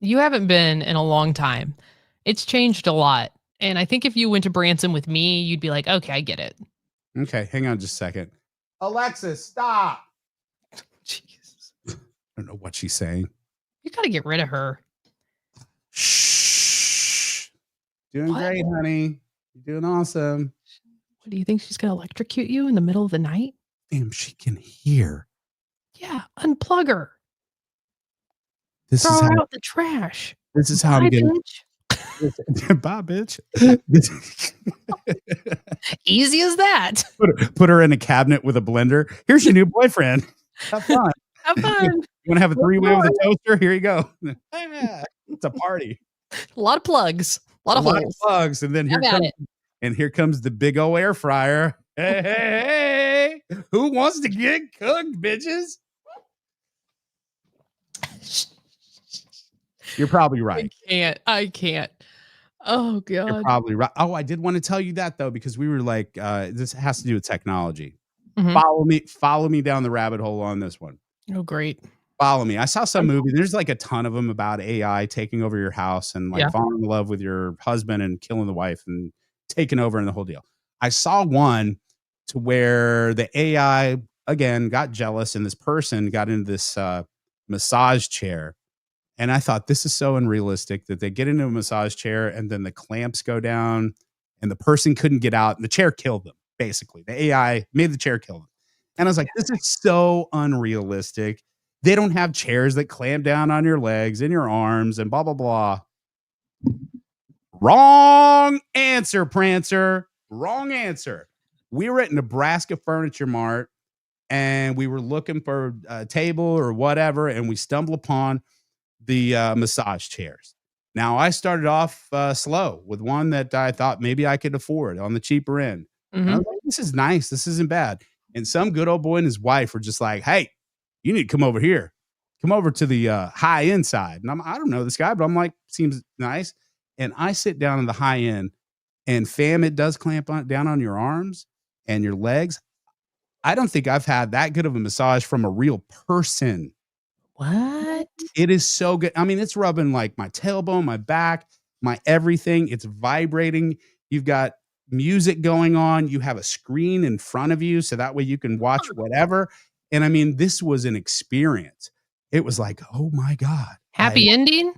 You haven't been in a long time. It's changed a lot. And I think if you went to Branson with me, you'd be like, okay, I get it. Okay, hang on just a second. Alexis, stop. Jesus. I don't know what she's saying. You got to get rid of her. Shh. Doing great, honey. You're doing awesome. What do you think? She's going to electrocute you in the middle of the night? Damn, she can hear. Yeah, unplug her. This Throw is her how, out the trash. this is how I'm Bye, getting. bitch. Bye, bitch. Easy as that. Put her in a cabinet with a blender. Here's your new boyfriend. Have fun. Have fun. You want to have a three-way with a toaster? Here you go. It's a party. A lot of plugs. A lot of holes. Plugs. And then here comes the big old air fryer. Hey, who wants to get cooked, bitches? You're probably right. I can't. Oh, God. You're probably right. Oh, I did want to tell you that, though, because we were like, this has to do with technology. Mm-hmm. Follow me down the rabbit hole on this one. Oh, great. Follow me. I saw some movie. There's like a ton of them about AI taking over your house and like falling in love with your husband and killing the wife and taking over and the whole deal. I saw one to where the AI, again, got jealous and this person got into this massage chair. And I thought, this is so unrealistic that they get into a massage chair and then the clamps go down and the person couldn't get out and the chair killed them, basically. The AI made the chair kill them. And I was like, this is so unrealistic. They don't have chairs that clamp down on your legs and your arms and blah, blah, blah. Wrong answer, Prancer. Wrong answer. We were at Nebraska Furniture Mart and we were looking for a table or whatever, and we stumbled upon the massage chairs. Now, I started off slow with one that I thought maybe I could afford on the cheaper end. And I was like, this is nice. This isn't bad. And some good old boy and his wife were just like, hey, you need to come over here. Come over to the high end side. And I don't know this guy, but I'm like, seems nice. And I sit down in the high end, and fam, it does clamp down on your arms and your legs. I don't think I've had that good of a massage from a real person. What? It is so good. I mean, it's rubbing like my tailbone, my back, my everything. It's vibrating. You've got music going on. You have a screen in front of you, so that way you can watch whatever. And I mean, this was an experience. It was like, oh my God. Happy ending?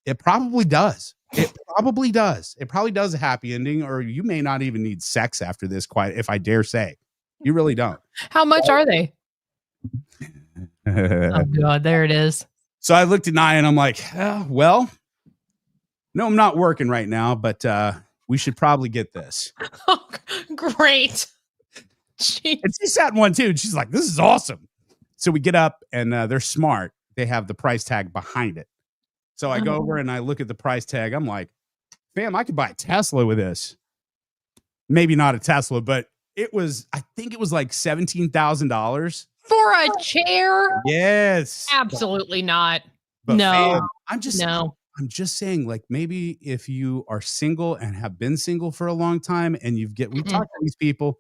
It probably does. It probably does. It probably does a happy ending, or you may not even need sex after this, quite, if I dare say. You really don't. How much are they? Oh, God, there it is. So I looked at Nia and I'm like, well, no, I'm not working right now, but we should probably get this. Oh, great. Jeez. And she sat in one too. And she's like, this is awesome. So we get up and they're smart. They have the price tag behind it. So I go over and I look at the price tag. I'm like, fam, I could buy a Tesla with this. Maybe not a Tesla, but I think it was like $17,000. For a chair? Yes. Absolutely not. But no. Fam, I'm just saying, like, maybe if you are single and have been single for a long time and we talk to these people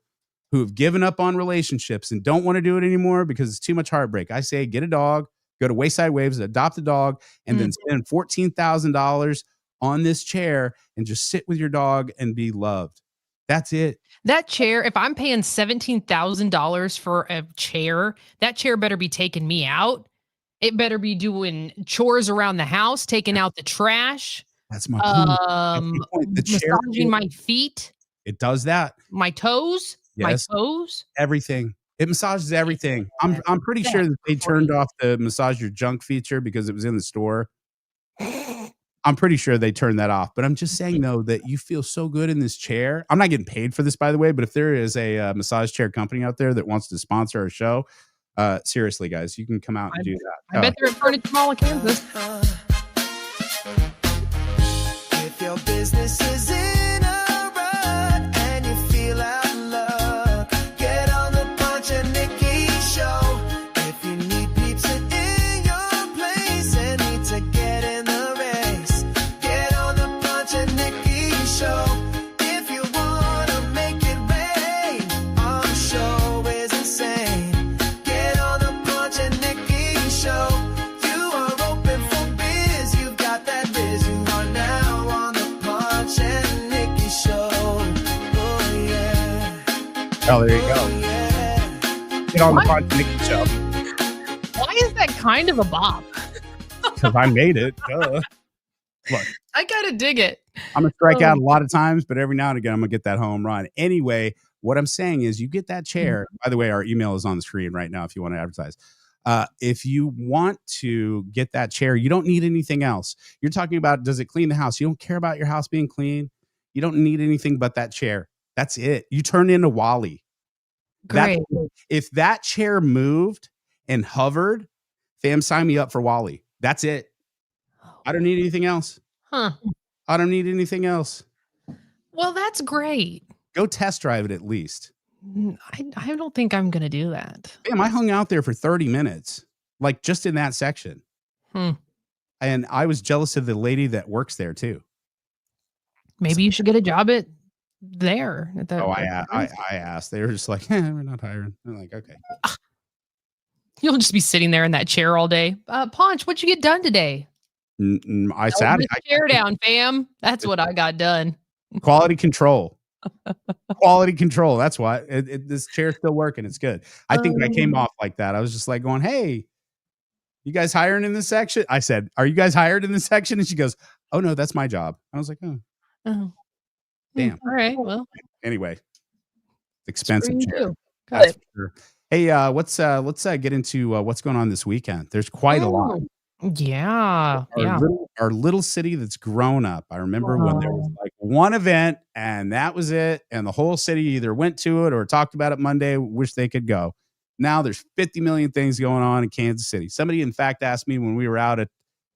who have given up on relationships and don't want to do it anymore because it's too much heartbreak. I say, get a dog, go to Wayside Waves, adopt a dog, and then spend $14,000 on this chair and just sit with your dog and be loved. That's it. That chair, if I'm paying $17,000 for a chair, that chair better be taking me out. It better be doing chores around the house, taking out the trash. That's my point. The chair, massaging my feet. It does that. My toes. Yes. My toes. Everything. It massages everything. I'm pretty sure that they turned off the massage your junk feature because it was in the store. I'm pretty sure they turned that off, but I'm just saying though that you feel so good in this chair. I'm not getting paid for this, by the way, but if there is a massage chair company out there that wants to sponsor our show, seriously, guys, you can come out and do that. I bet they're in Furniture Mall, Kansas. If your business is in a rut and you feel out of luck, get on the Ponch and Nikki show. If you need pizza in your place and need to get in the race, get on the Ponch and Nikki show. If you want to make it rain, our show is insane. Get on the Ponch and Nikki show. You are open for biz, you've got that biz. You are now on the Ponch Oh, there you go. Get on the Ponch and Nikki show. Why is that kind of a bop? Because I made it. Duh. Look, I gotta dig it. I'm gonna strike out a lot of times, but every now and again I'm gonna get that home run. Anyway, what I'm saying is, you get that chair. By the way, our email is on the screen right now if you want to advertise. If you want to get that chair, you don't need anything else. You're talking about, does it clean the house? You don't care about your house being clean. You don't need anything but that chair. That's it. You turn into Wally. Great. If that chair moved and hovered, fam, sign me up for Wally. That's it. I don't need anything else. Huh. I don't need anything else. Well, that's great. Go test drive it at least. I don't think I'm gonna do that. Damn, I hung out there for 30 minutes, like just in that section. And I was jealous of the lady that works there too. Maybe you should get a job there. I asked. They were just like, we're not hiring. I'm like, okay. You'll just be sitting there in that chair all day. Ponch, what'd you get done today? I sat. Chair down, fam. That's what I got done. Quality control. Quality control. That's why this chair's still working. It's good. I think I came off like that. I was just like going, hey, you guys hiring in this section? I said, are you guys hired in this section? And she goes, oh no, that's my job. I was like, oh. Damn. All right. Well, anyway, expensive chair. Got it. For sure. Hey, let's get into what's going on this weekend. There's quite a lot. Yeah. Our little city that's grown up. I remember when there was like one event and that was it. And the whole city either went to it or talked about it Monday, wish they could go. Now there's 50 million things going on in Kansas City. Somebody, in fact, asked me when we were out at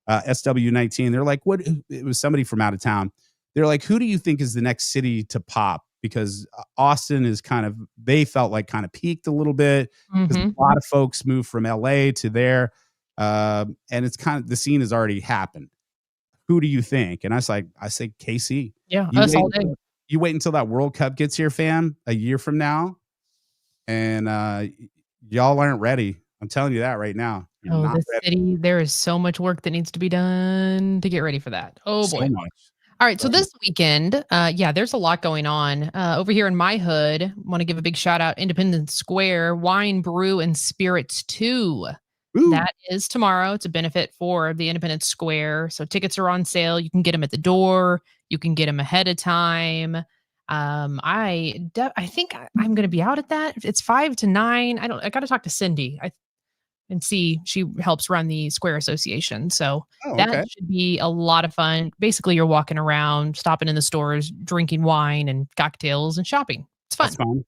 SW19, they're like, what? It was somebody from out of town. They're like, who do you think is the next city to pop? Because Austin is they felt like kind of peaked a little bit. Because a lot of folks moved from LA to there. And it's the scene has already happened. Who do you think? And I say KC. Yeah, us all day. You wait until that World Cup gets here, fam, a year from now. And y'all aren't ready. I'm telling you that right now. The city, there is so much work that needs to be done to get ready for that. Oh boy. So much. All right, so this weekend, there's a lot going on. Over here in my hood, want to give a big shout out, Independence Square, Wine, Brew, and Spirits 2. Ooh. That is tomorrow. It's a benefit for the Independence Square. So tickets are on sale. You can get them at the door. You can get them ahead of time. I think I'm going to be out at that. It's 5 to 9. I got to talk to Cindy and see. She helps run the Square Association. So that should be a lot of fun. Basically, you're walking around, stopping in the stores, drinking wine and cocktails and shopping. It's fun. That's fun.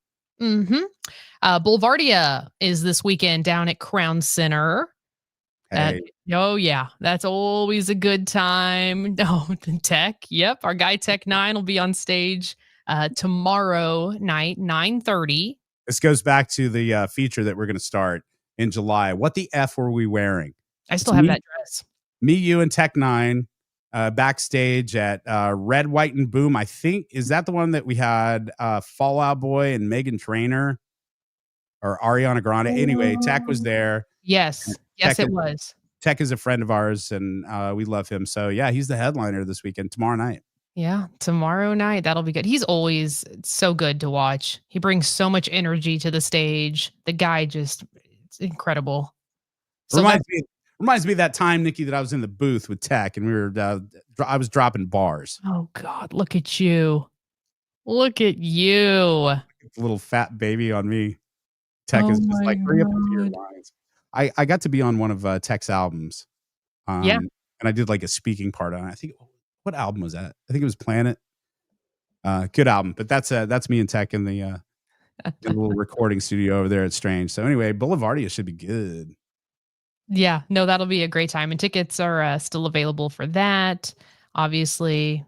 Boulevardia is this weekend down at Crown Center. Hey. That's always a good time. Tech. Yep. Our guy Tech 9 will be on stage tomorrow night, 9:30. This goes back to the feature that we're going to start in July. What the F were we wearing? I still have that dress. Me, you, and Tech 9 backstage at Red, White, and Boom. I think, is that the one that we had Fall Out Boy and Megan Trainor or Ariana Grande? Anyway, Tech was there. Yes. It was. Tech is a friend of ours, and we love him. So, yeah, he's the headliner this weekend, tomorrow night. Yeah, tomorrow night. That'll be good. He's always so good to watch. He brings so much energy to the stage. The guy it's incredible. So reminds me of that time, Nikki, that I was in the booth with Tech, and we were I was dropping bars. Oh God, look at you. Look at you. Little fat baby on me. Tech is just like, hurry up with your lines. I got to be on one of Tech's albums. And I did like a speaking part on it. I think, what album was that? I think it was Planet. Good album. But that's me and Tech in the little recording studio over there at Strange. So anyway, Boulevardia should be good. Yeah, no, that'll be a great time. And tickets are still available for that. Obviously,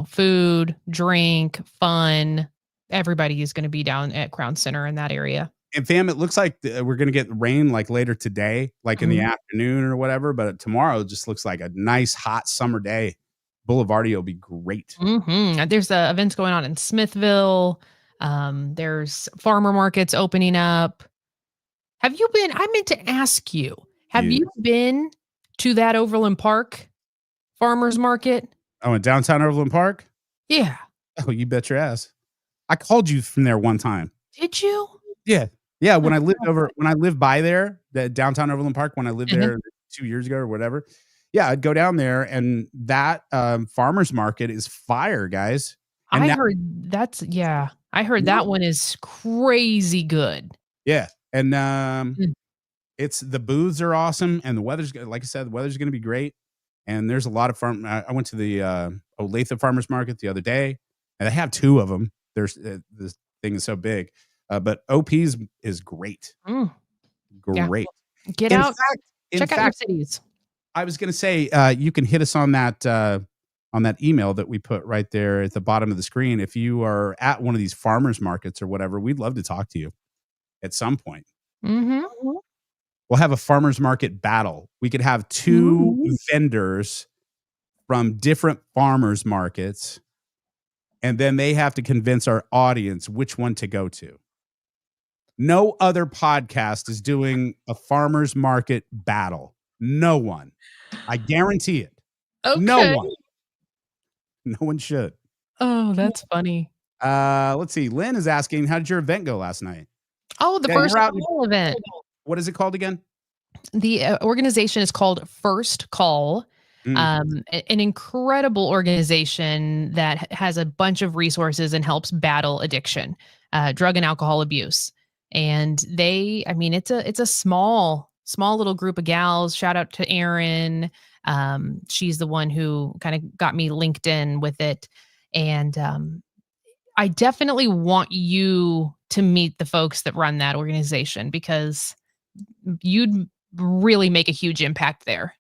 food, drink, fun. Everybody is going to be down at Crown Center in that area. And fam, it looks like we're going to get rain like later today, like in the afternoon or whatever. But tomorrow just looks like a nice hot summer day. Boulevardia will be great. There's events going on in Smithville. There's farmer markets opening up. Have you been? I meant to ask you. Have you been to that Overland Park farmers market? Oh, in downtown Overland Park? Yeah. Oh, you bet your ass. I called you from there one time. Did you? Yeah. Yeah. When I lived by there, the downtown Overland Park, when I lived there 2 years ago or whatever. Yeah, I'd go down there, and that farmers market is fire, guys. And I heard that one is crazy good. Yeah. And Mm. it's the booths are awesome, and the weather's like I said, the weather's going to be great. And there's a lot of I went to the Olathe Farmers Market the other day, and they have 2 of them. There's this thing is so big, but OP's is great, great. Yeah. Get out, check out your cities. I was going to say you can hit us on that email that we put right there at the bottom of the screen. If you are at one of these farmers markets or whatever, we'd love to talk to you at some point. Mm-hmm. We'll have a farmers market battle. We could have 2 vendors from different farmers markets, and then they have to convince our audience which one to go to. No other podcast is doing a farmers market battle. No one. I guarantee it. Okay. No one. No one should. Oh, that's funny. Let's see. Lynn is asking, how did your event go last night? Oh, the First Call event. What is it called again? The organization is called First Call. An incredible organization that has a bunch of resources and helps battle addiction, drug and alcohol abuse. And it's a small little group of gals. Shout out to Erin. She's the one who kind of got me linked in with it. And I definitely want you to meet the folks that run that organization, because you'd really make a huge impact there.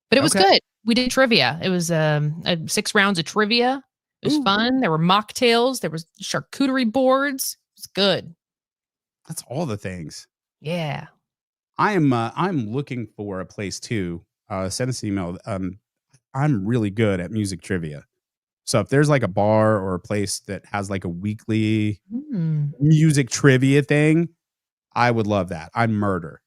But it was good. We did trivia. It was 6 rounds of trivia. It was fun. There were mocktails. There was charcuterie boards. It was good. That's all the things. Yeah. I'm looking for a place too. Send us an email. I'm really good at music trivia. So if there's like a bar or a place that has like a weekly music trivia thing, I would love that. I'm murder.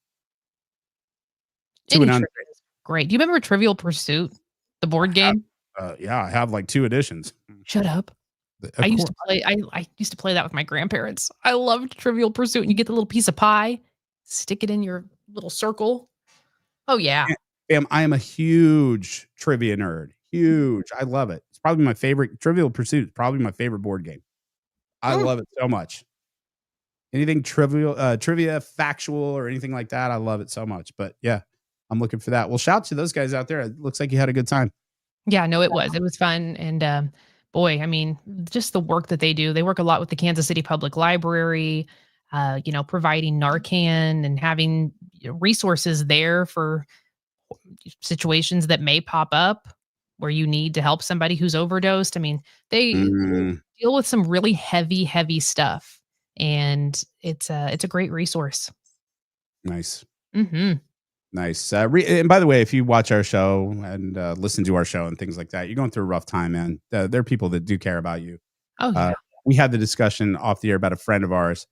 Great. Do you remember Trivial Pursuit, the board game? Yeah, I have like 2 editions. Shut up. I used to play that with my grandparents. I loved Trivial Pursuit. And you get the little piece of pie, stick it in your little circle. Oh yeah. I am a huge trivia nerd. Huge. I love it. It's probably my favorite. Trivial Pursuit is probably my favorite board game. I love it so much. Anything trivia, factual, or anything like that, I love it so much. But yeah, I'm looking for that. Well, shout out to those guys out there. It looks like you had a good time. Yeah, no, it was. It was fun. And boy, I mean, just the work that they do. They work a lot with the Kansas City Public Library, providing Narcan and having resources there for situations that may pop up where you need to help somebody who's overdosed. I mean, they deal with some really heavy stuff, and it's a great resource. Nice. Mm-hmm. Nice. And by the way, if you watch our show and listen to our show and things like that, you're going through a rough time, man. There are people that do care about you. Oh, yeah. We had the discussion off the air about a friend of ours,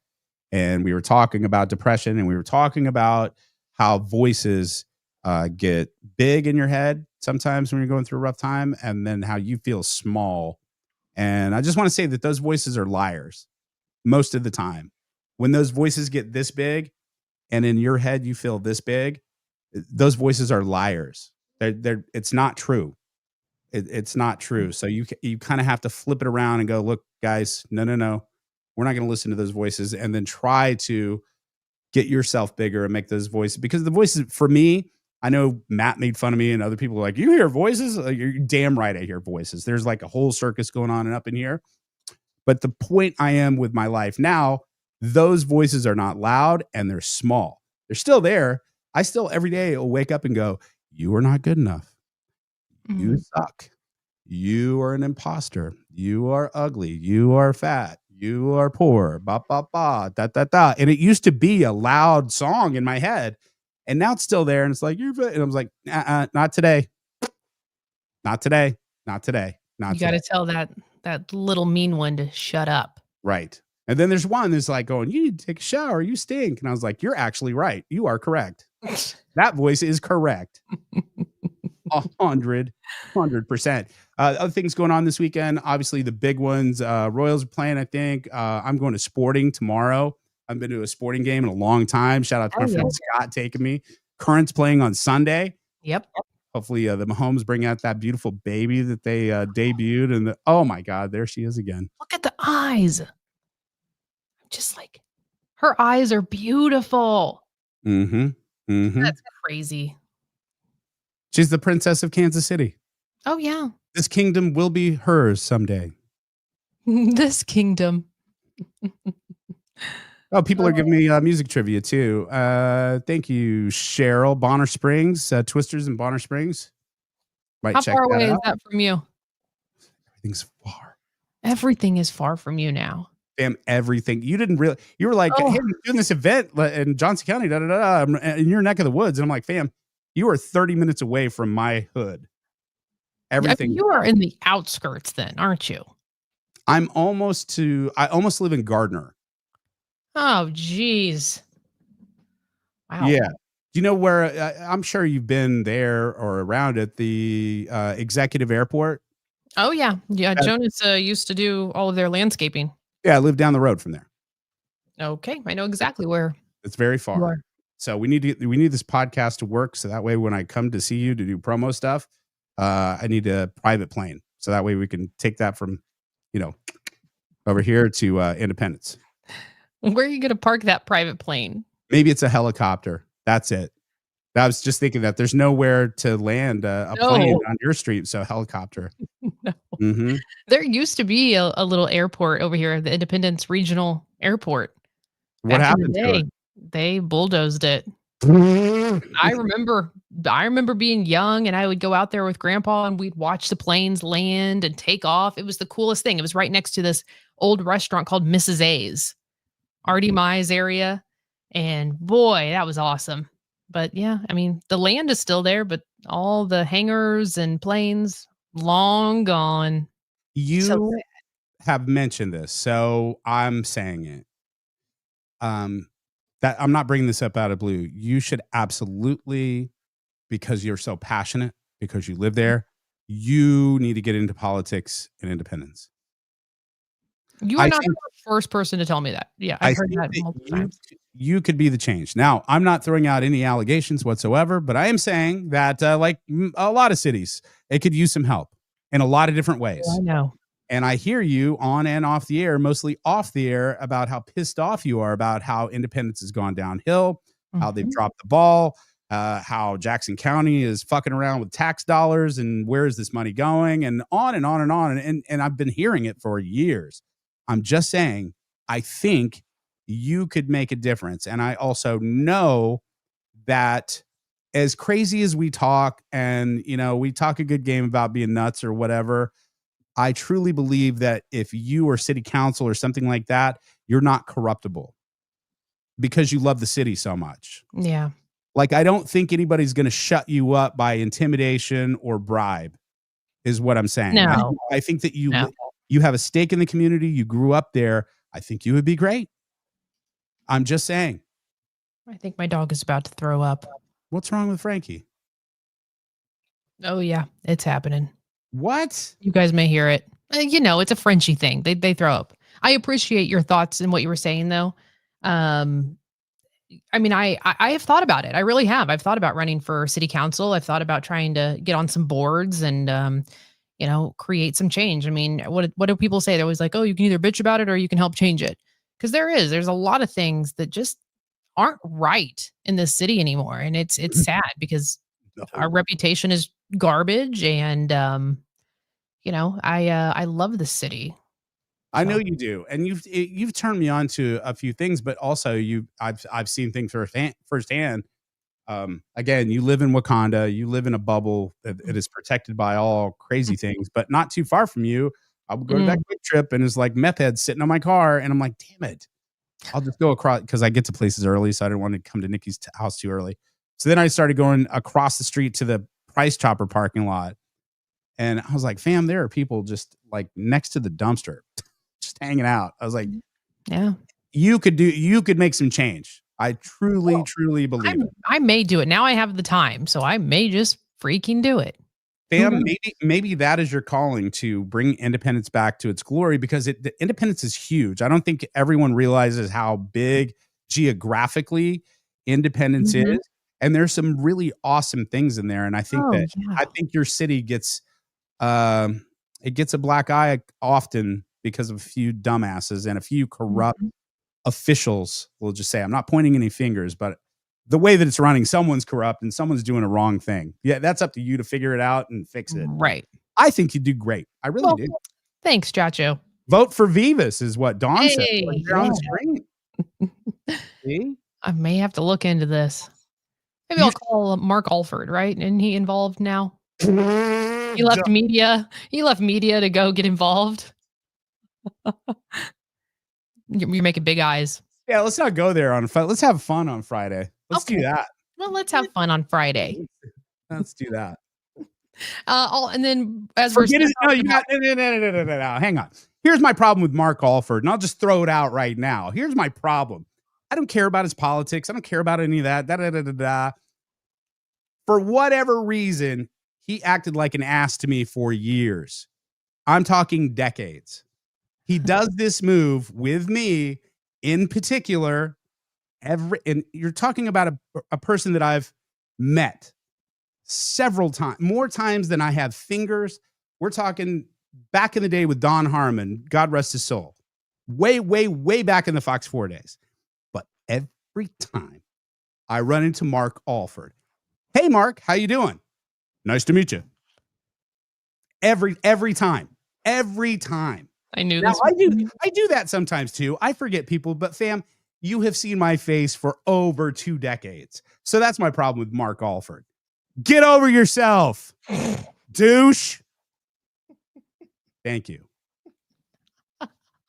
and we were talking about depression, and we were talking about how voices get big in your head sometimes when you're going through a rough time, and then how you feel small. And I just want to say that those voices are liars most of the time. When those voices get this big and in your head you feel this big, those voices are liars. It's not true. It's not true. So you kind of have to flip it around and go, look, guys, no. We're not going to listen to those voices, and then try to get yourself bigger and make those voices. Because the voices, for me, I know Matt made fun of me and other people are like, you hear voices? Like, you're damn right I hear voices. There's like a whole circus going on and up in here. But the point I am with my life now, those voices are not loud and they're small. They're still there. I still every day will wake up and go, you are not good enough. You suck. You are an imposter. You are ugly. You are fat. You are poor. Ba, ba, ba, da, da, da. And it used to be a loud song in my head. And now it's still there. And it's like, you're fit. And I was like, not today. Not today. Not today. Not today. You got to tell that little mean one to shut up. Right. And then there's one that's like going, you need to take a shower. You stink. And I was like, you're actually right. You are correct. That voice is correct. 100%. Other things going on this weekend. Obviously, the big ones. Royals are playing, I think. I'm going to Sporting tomorrow. I've been to a sporting game in a long time. Shout out to my yeah. friend Scott taking me. Current's playing on Sunday. Yep. Hopefully the Mahomes bring out that beautiful baby that they debuted. And oh my God, there she is again. Look at the eyes. I'm just like, her eyes are beautiful. Mm-hmm. Mm-hmm. That's crazy. She's the princess of Kansas City. Oh, yeah. This kingdom will be hers someday. This kingdom. Oh, people are giving me music trivia too. Thank you, Cheryl. Bonner Springs, Twisters in Bonner Springs. Might How check far that away is out. that from you? Everything's far. Everything is far from you now. Damn, everything. You didn't really. You were like, hey, I'm doing this event in Johnson County, in your neck of the woods, and I'm like, fam, you are 30 minutes away from my hood. Everything. You are in the outskirts, then, aren't you? I almost live in Gardner. Oh, geez. Wow. Yeah. Do you know where? I'm sure you've been there or around at the executive airport. Oh, yeah. Yeah. Jonas used to do all of their landscaping. Yeah, I live down the road from there. Okay. I know exactly where. It's very far. So we need this podcast to work. So that way, when I come to see you to do promo stuff, I need a private plane. So that way we can take that from, over here to Independence. Where are you going to park that private plane? Maybe it's a helicopter. That's it. I was just thinking that there's nowhere to land a plane on your street. So helicopter. No. Mm-hmm. There used to be a little airport over here, the Independence Regional Airport. What happened to it? They bulldozed it. I remember being young, and I would go out there with Grandpa, and we'd watch the planes land and take off. It was the coolest thing. It was right next to this old restaurant called Mrs. A's, Artie Mai's area. And boy, that was awesome. But yeah, I mean, the land is still there, but all the hangars and planes long gone. You have mentioned this, so I'm saying it. That I'm not bringing this up out of blue. You should absolutely, because you're so passionate, because you live there, you need to get into politics and independence. You are not the first person to tell me that. Yeah, I've heard that multiple times. You could be the change. Now, I'm not throwing out any allegations whatsoever, but I am saying that, like a lot of cities, it could use some help in a lot of different ways. I know. And I hear you on and off the air, mostly off the air, about how pissed off you are about how Independence has gone downhill, how they've dropped the ball, how Jackson County is fucking around with tax dollars and where is this money going, and on and on and on. And I've been hearing it for years. I'm just saying, I think you could make a difference. And I also know that as crazy as we talk, and, we talk a good game about being nuts or whatever, I truly believe that if you are city council or something like that, you're not corruptible because you love the city so much. Yeah. Like, I don't think anybody's going to shut you up by intimidation or bribe is what I'm saying. No. I think that you have a stake in the community. You grew up there. I think you would be great. I'm just saying. I think my dog is about to throw up. What's wrong with Frankie? Oh, yeah. It's happening. What? You guys may hear it. It's a Frenchie thing. They throw up. I appreciate your thoughts and what you were saying, though. I mean, I have thought about it. I really have. I've thought about running for city council. I've thought about trying to get on some boards and, create some change. I mean, what do people say? They're always like, oh, you can either bitch about it or you can help change it. Because there's a lot of things that just aren't right in this city anymore. And it's sad because our reputation is garbage. And, I love the city. I know you do, and you've turned me on to a few things, but also I've seen things firsthand. Again, you live in Wakanda, you live in a bubble that it is protected by all crazy things, but not too far from you, I would go to that quick trip, and it's like meth heads sitting on my car, and I'm like, damn it, I'll just go across because I get to places early, so I didn't want to come to Nikki's house too early. So then I started going across the street to the Price Chopper parking lot, and I was like, fam, there are people just like next to the dumpster. Just hanging out. I was like, yeah, you could make some change. I truly believe it. I may do it. Now I have the time, so I may just freaking do it. Fam, maybe that is your calling to bring independence back to its glory, because the independence is huge. I don't think everyone realizes how big geographically independence is, and there's some really awesome things in there. And I think I think your city gets it gets a black eye often because of a few dumbasses and a few corrupt officials. We'll just say, I'm not pointing any fingers, but the way that it's running, someone's corrupt and someone's doing a wrong thing. Yeah, that's up to you to figure it out and fix it. Right. I think you do great. I really do. Thanks, Chacho. Vote for Vivas is what Dawn said right there on the screen. See? I may have to look into this. Maybe I'll call Mark Alford, right? Isn't he involved now? He left media. He left media to go get involved. You're making big eyes. Yeah, let's not go there on Friday. Let's have fun on Friday. Let's do that. Well, let's have fun on Friday. Let's do that. And then as Forget it. No, you got no. Hang on. Here's my problem with Mark Alford, and I'll just throw it out right now. Here's my problem. I don't care about his politics. I don't care about any of that. For whatever reason, he acted like an ass to me for years. I'm talking decades. He does this move with me in particular. And you're talking about a person that I've met several times, more times than I have fingers. We're talking back in the day with Don Harmon, God rest his soul, way back in the Fox 4 days. But every time I run into Mark Alford, hey Mark, how you doing? Nice to meet you. Every time. I knew now, this. I do that sometimes too. I forget people, but fam, you have seen my face for over 2 decades. So that's my problem with Mark Alford. Get over yourself, douche. Thank you.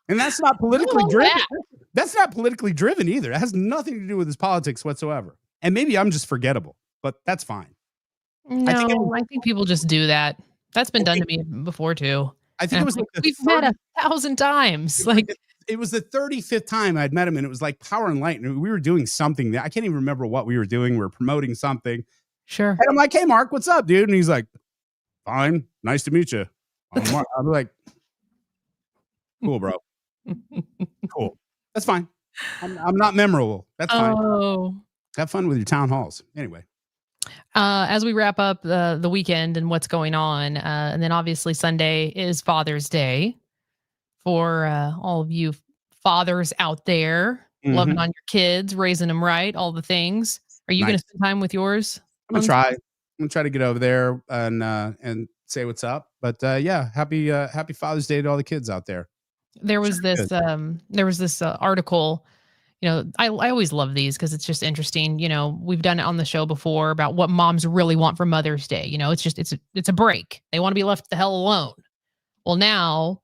And that's not politically driven. That's not politically driven either. It has nothing to do with his politics whatsoever. And maybe I'm just forgettable, but that's fine. No, I think people just do that. That's been done to me before too. I think it was like we've met 1,000 times. Like it was the 35th time I'd met him, and it was like Power and Light. And we were doing something that I can't even remember what we were doing. We were promoting something. Sure. And I'm like, hey, Mark, what's up, dude? And he's like, fine. Nice to meet you. I'm like, cool, bro. Cool. That's fine. I'm not memorable. That's fine. Oh. Have fun with your town halls. Anyway. As we wrap up the weekend and what's going on, and then obviously Sunday is Father's Day for all of you fathers out there, loving on your kids, raising them right, all the things. Are you going to spend time with yours? I'm gonna try. I'm gonna try to get over there and say what's up. But yeah, happy Father's Day to all the kids out there. There was this article. You know, I always love these because it's just interesting. You know, we've done it on the show before about what moms really want for Mother's Day. You know, it's a break. They want to be left the hell alone. Well, now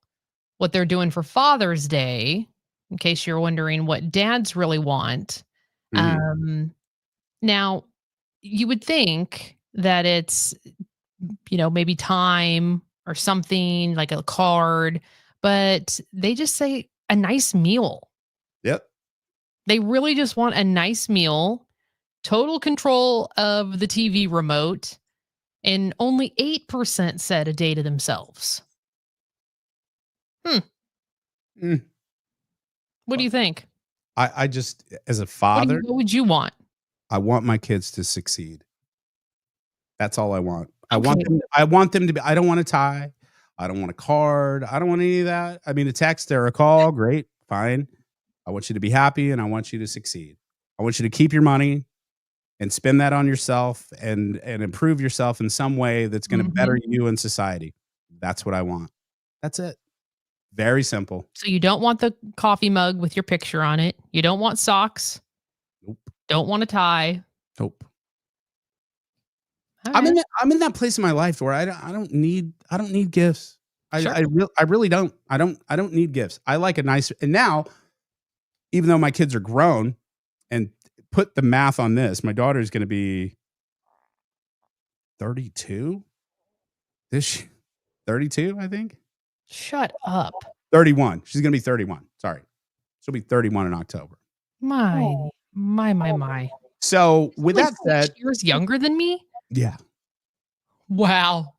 what they're doing for Father's Day, in case you're wondering what dads really want. Now you would think that it's, you know, maybe time or something like a card, but they just say a nice meal. Yep. They really just want a nice meal, total control of the TV remote, and only 8% said a day to themselves. What do you think? I just, as a father, what would you want? I want my kids to succeed. That's all I want. Okay. I want them to be, I don't want a tie. I don't want a card. I don't want any of that. I mean, a text or a call, great, fine. I want you to be happy and I want you to succeed. I want you to keep your money and spend that on yourself and improve yourself in some way that's going to better you in society. That's what I want. That's it. Very simple. So you don't want the coffee mug with your picture on it. You don't want socks. Nope. Don't want a tie. Nope. Right. I'm in that place in my life where I don't need gifts. Sure. I really don't. I don't need gifts. I like a nice, and now, even though my kids are grown, and put the math on this, my daughter is going to be 32 this 32, I think. Shut up. 31. She's going to be 31. Sorry. She'll be 31 in October. My. So with that said, 6 years younger than me? yeah. Wow.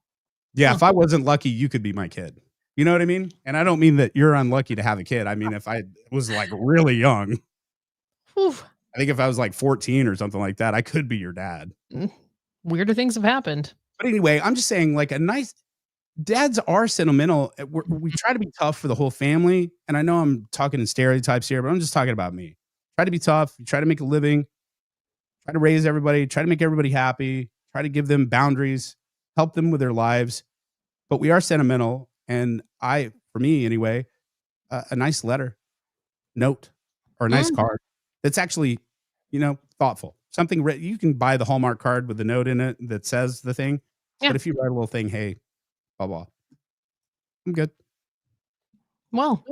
Yeah, if I wasn't lucky, you could be my kid. You know what I mean? And I don't mean that you're unlucky to have a kid. I mean, if I was like really young, Whew. I think if I was like 14 or something like that, I could be your dad. Weirder things have happened. But anyway, I'm just saying, like, dads are sentimental. We try to be tough for the whole family. And I know I'm talking in stereotypes here, but I'm just talking about me. Try to be tough. You try to make a living. Try to raise everybody. Try to make everybody happy. Try to give them boundaries. Help them with their lives. But we are sentimental. And for me anyway, a nice letter, note, or a nice card that's actually, thoughtful. Something you can buy the Hallmark card with the note in it that says the thing. Yeah. But if you write a little thing, hey, blah, blah, I'm good. Well,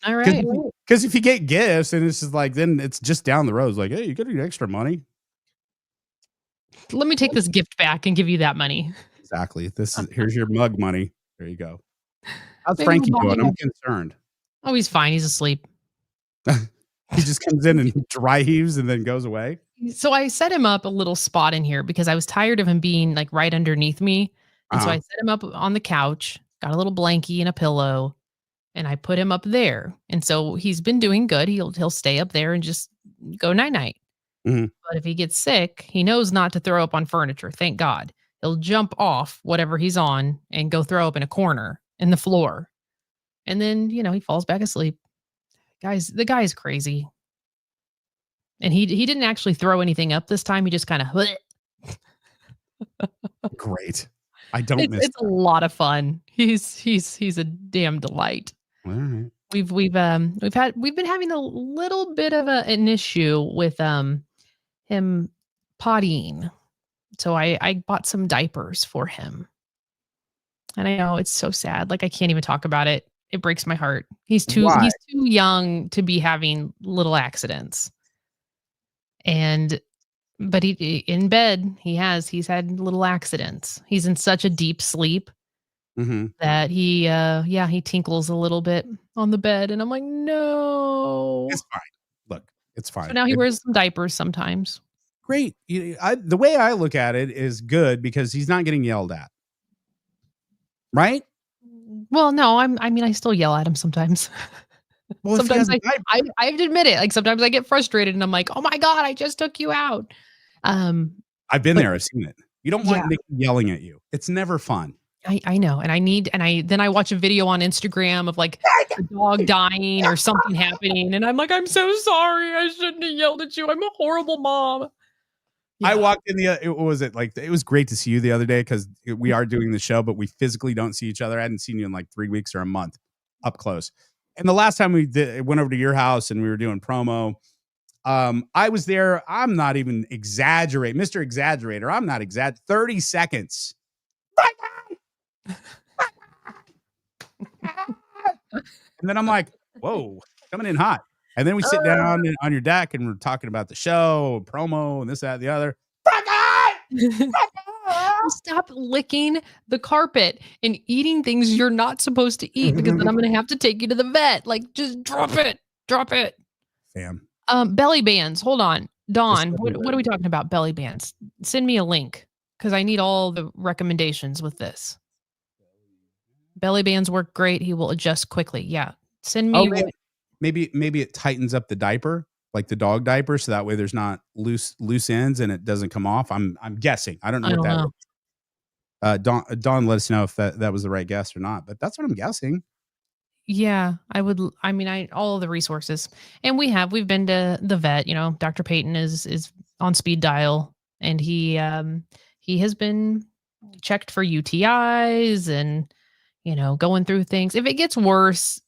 all right. Because if you get gifts and it's just like, then it's just down the road. It's like, hey, you got any extra money? Let me take this gift back and give you that money. Exactly. Here's your mug money. There you go. How's Frankie doing? I'm concerned. Oh, he's fine. He's asleep. He just comes in and dry heaves and then goes away. So I set him up a little spot in here because I was tired of him being like right underneath me. And so I set him up on the couch, got a little blankie and a pillow, and I put him up there. And so he's been doing good. He'll stay up there and just go night-night. Mm-hmm. But if he gets sick, he knows not to throw up on furniture. Thank God. He'll jump off whatever he's on and go throw up in a corner in the floor. And then, he falls back asleep. The guy's crazy. And he didn't actually throw anything up this time. He just kind of Great. I don't miss it's a lot of fun. He's a damn delight. All right. We've been having a little bit of an issue with him pottying. So I bought some diapers for him. And I know it's so sad. Like I can't even talk about it. It breaks my heart. He's too young to be having little accidents. But he in bed, he's had little accidents. He's in such a deep sleep that he tinkles a little bit on the bed. And I'm like, no. It's fine. Look, it's fine. So now he wears some diapers sometimes. Great. The way I look at it is good because he's not getting yelled at. Right? Well, no, I still yell at him sometimes. Well, sometimes I have to admit it. Like sometimes I get frustrated and I'm like, oh my God, I just took you out. I've been there. I've seen it. You don't want Nikki yelling at you. It's never fun. I know. And then I watch a video on Instagram of like a dog dying or something happening. And I'm like, I'm so sorry. I shouldn't have yelled at you. I'm a horrible mom. Yeah. I walked in it was great to see you the other day because we are doing the show, but we physically don't see each other. I hadn't seen you in like 3 weeks or a month up close. And the last time we went over to your house and we were doing promo, I was there. I'm not even exaggerating. Mr. Exaggerator. I'm not 30 seconds. And then I'm like, whoa, coming in hot. And then we sit down on your deck and we're talking about the show, promo, and this, that, and the other. Stop licking the carpet and eating things you're not supposed to eat because then I'm going to have to take you to the vet. Like, just drop it. Sam. Belly bands. Hold on. Dawn, what are we talking about? Belly bands. Send me a link because I need all the recommendations with this. Belly bands work great. He will adjust quickly. Yeah. Send me. Maybe it tightens up the diaper, like the dog diaper, so that way there's not loose ends and it doesn't come off. I'm guessing. I don't know what that is. Dawn, let us know if that was the right guess or not, but that's what I'm guessing. Yeah, I would. I mean, all of the resources, and we've been to the vet. Dr. Peyton is on speed dial, and he has been checked for UTIs and going through things. If it gets worse,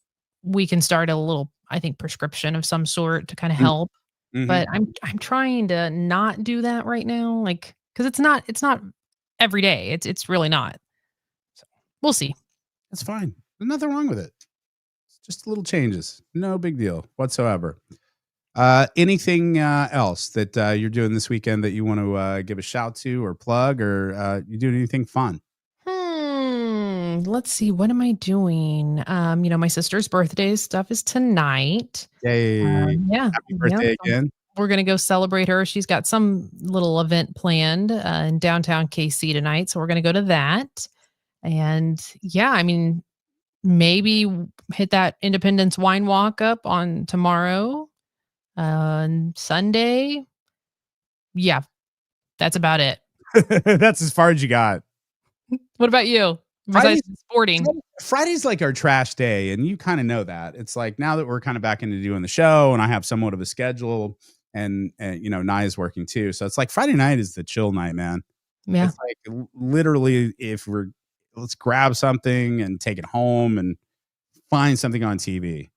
we can start a little, I think, prescription of some sort to kind of help. Mm-hmm. But I'm trying to not do that right now, like because it's not every day. It's really not. So we'll see. That's fine. There's nothing wrong with it. It's just little changes. No big deal whatsoever. Anything else that you're doing this weekend that you want to give a shout to or plug, or you doing anything fun? Let's see. What am I doing? My sister's birthday stuff is tonight. Yay. Yeah. Happy birthday again. We're going to go celebrate her. She's got some little event planned in downtown KC tonight. So we're going to go to that. And yeah, I mean, maybe hit that Independence Wine Walk up on tomorrow, on Sunday. Yeah, that's about it. That's as far as you got. What about you? Besides sporting. Friday's like our trash day, and you kind of know that. It's like now that we're kind of back into doing the show, and I have somewhat of a schedule, and you know, Nai's working too, so it's like Friday night is the chill night, man. Yeah, it's like literally let's grab something and take it home and find something on TV.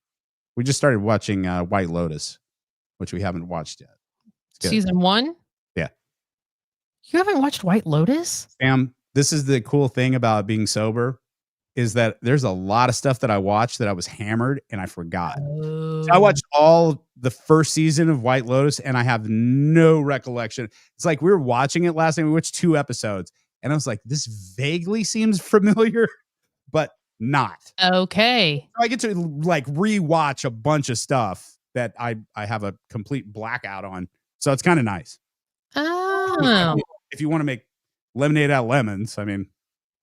We just started watching White Lotus, which we haven't watched yet. Season 1. Yeah, you haven't watched White Lotus, Sam. This is the cool thing about being sober, is that there's a lot of stuff that I watched that I was hammered and I forgot. So I watched all the first season of White Lotus and I have no recollection. It's like we were watching it last night. We watched 2 episodes and I was like, this vaguely seems familiar, but not. Okay. So I get to like rewatch a bunch of stuff that I have a complete blackout on. So it's kind of nice. Oh. If you want to make lemonade out of lemons, I mean,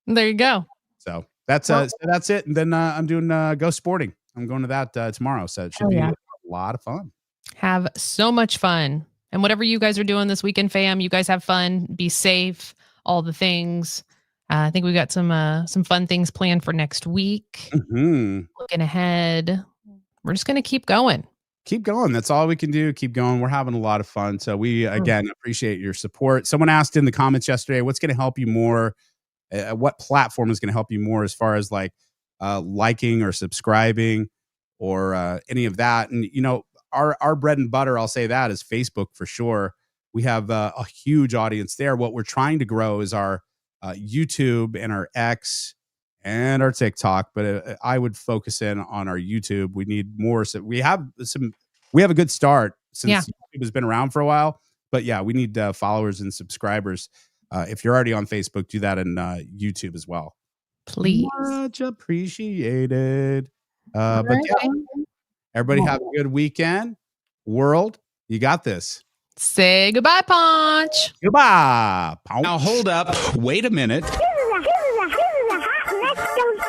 there you go. So that's it. And then I'm doing Go Sporting. I'm going to that tomorrow. So it should be a lot of fun. Have so much fun. And whatever you guys are doing this weekend, fam, you guys have fun. Be safe. All the things. I think we got some fun things planned for next week. Mm-hmm. Looking ahead. We're just going to keep going. Keep going. That's all we can do. Keep going. We're having a lot of fun. So we, again, appreciate your support. Someone asked in the comments yesterday, what's going to help you more? What platform is going to help you more as far as like liking or subscribing or any of that? And, you know, our bread and butter, I'll say that, is Facebook for sure. We have a huge audience there. What we're trying to grow is our YouTube and our X and our TikTok, but I would focus in on our YouTube. We need more. So we have a good start since YouTube has been around for a while, but yeah, we need followers and subscribers. If you're already on Facebook, do that in YouTube as well. Please. Much appreciated. But yeah, everybody have a good weekend. World, you got this. Say goodbye, Ponch. Goodbye, Ponch. Now hold up. Wait a minute.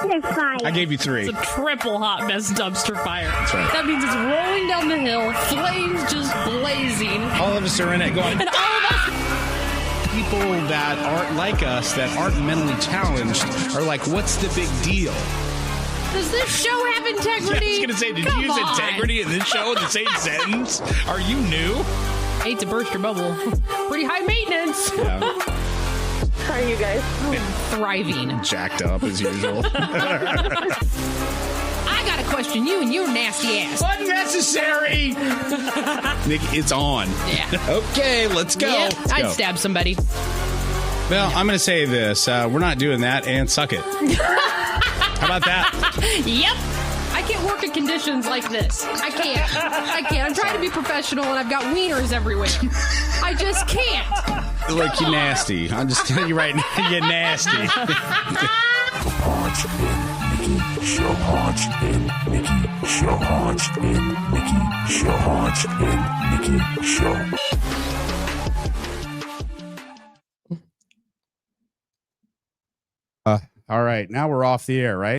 I gave you 3. It's a triple hot mess dumpster fire. That's right. That means it's rolling down the hill, flames just blazing. All of us are in it going. And all of us. People that aren't like us, that aren't mentally challenged, are like, what's the big deal? Does this show have integrity? I was going to say, did you use integrity in this show in the same sentence? Are you new? Hate to burst your bubble. Pretty high maintenance. Yeah. How are you guys? Thriving. Jacked up as usual. I got to question you and your nasty ass. Unnecessary. Nikki, it's on. Yeah. Okay, let's go. Yeah, Let's I'd go. stab somebody. Well, I'm going to say this. We're not doing that, and suck it. How about that? Yep. I can't work in conditions like this. I can't. I'm trying to be professional, and I've got wieners everywhere. I just can't. Look, you nasty. I'm just telling you right now, you're nasty. Ponch and Nikki Show. Ponch and Nikki Show. Ponch and Nikki Show. Ponch and Nikki Show. All right, now we're off the air, right?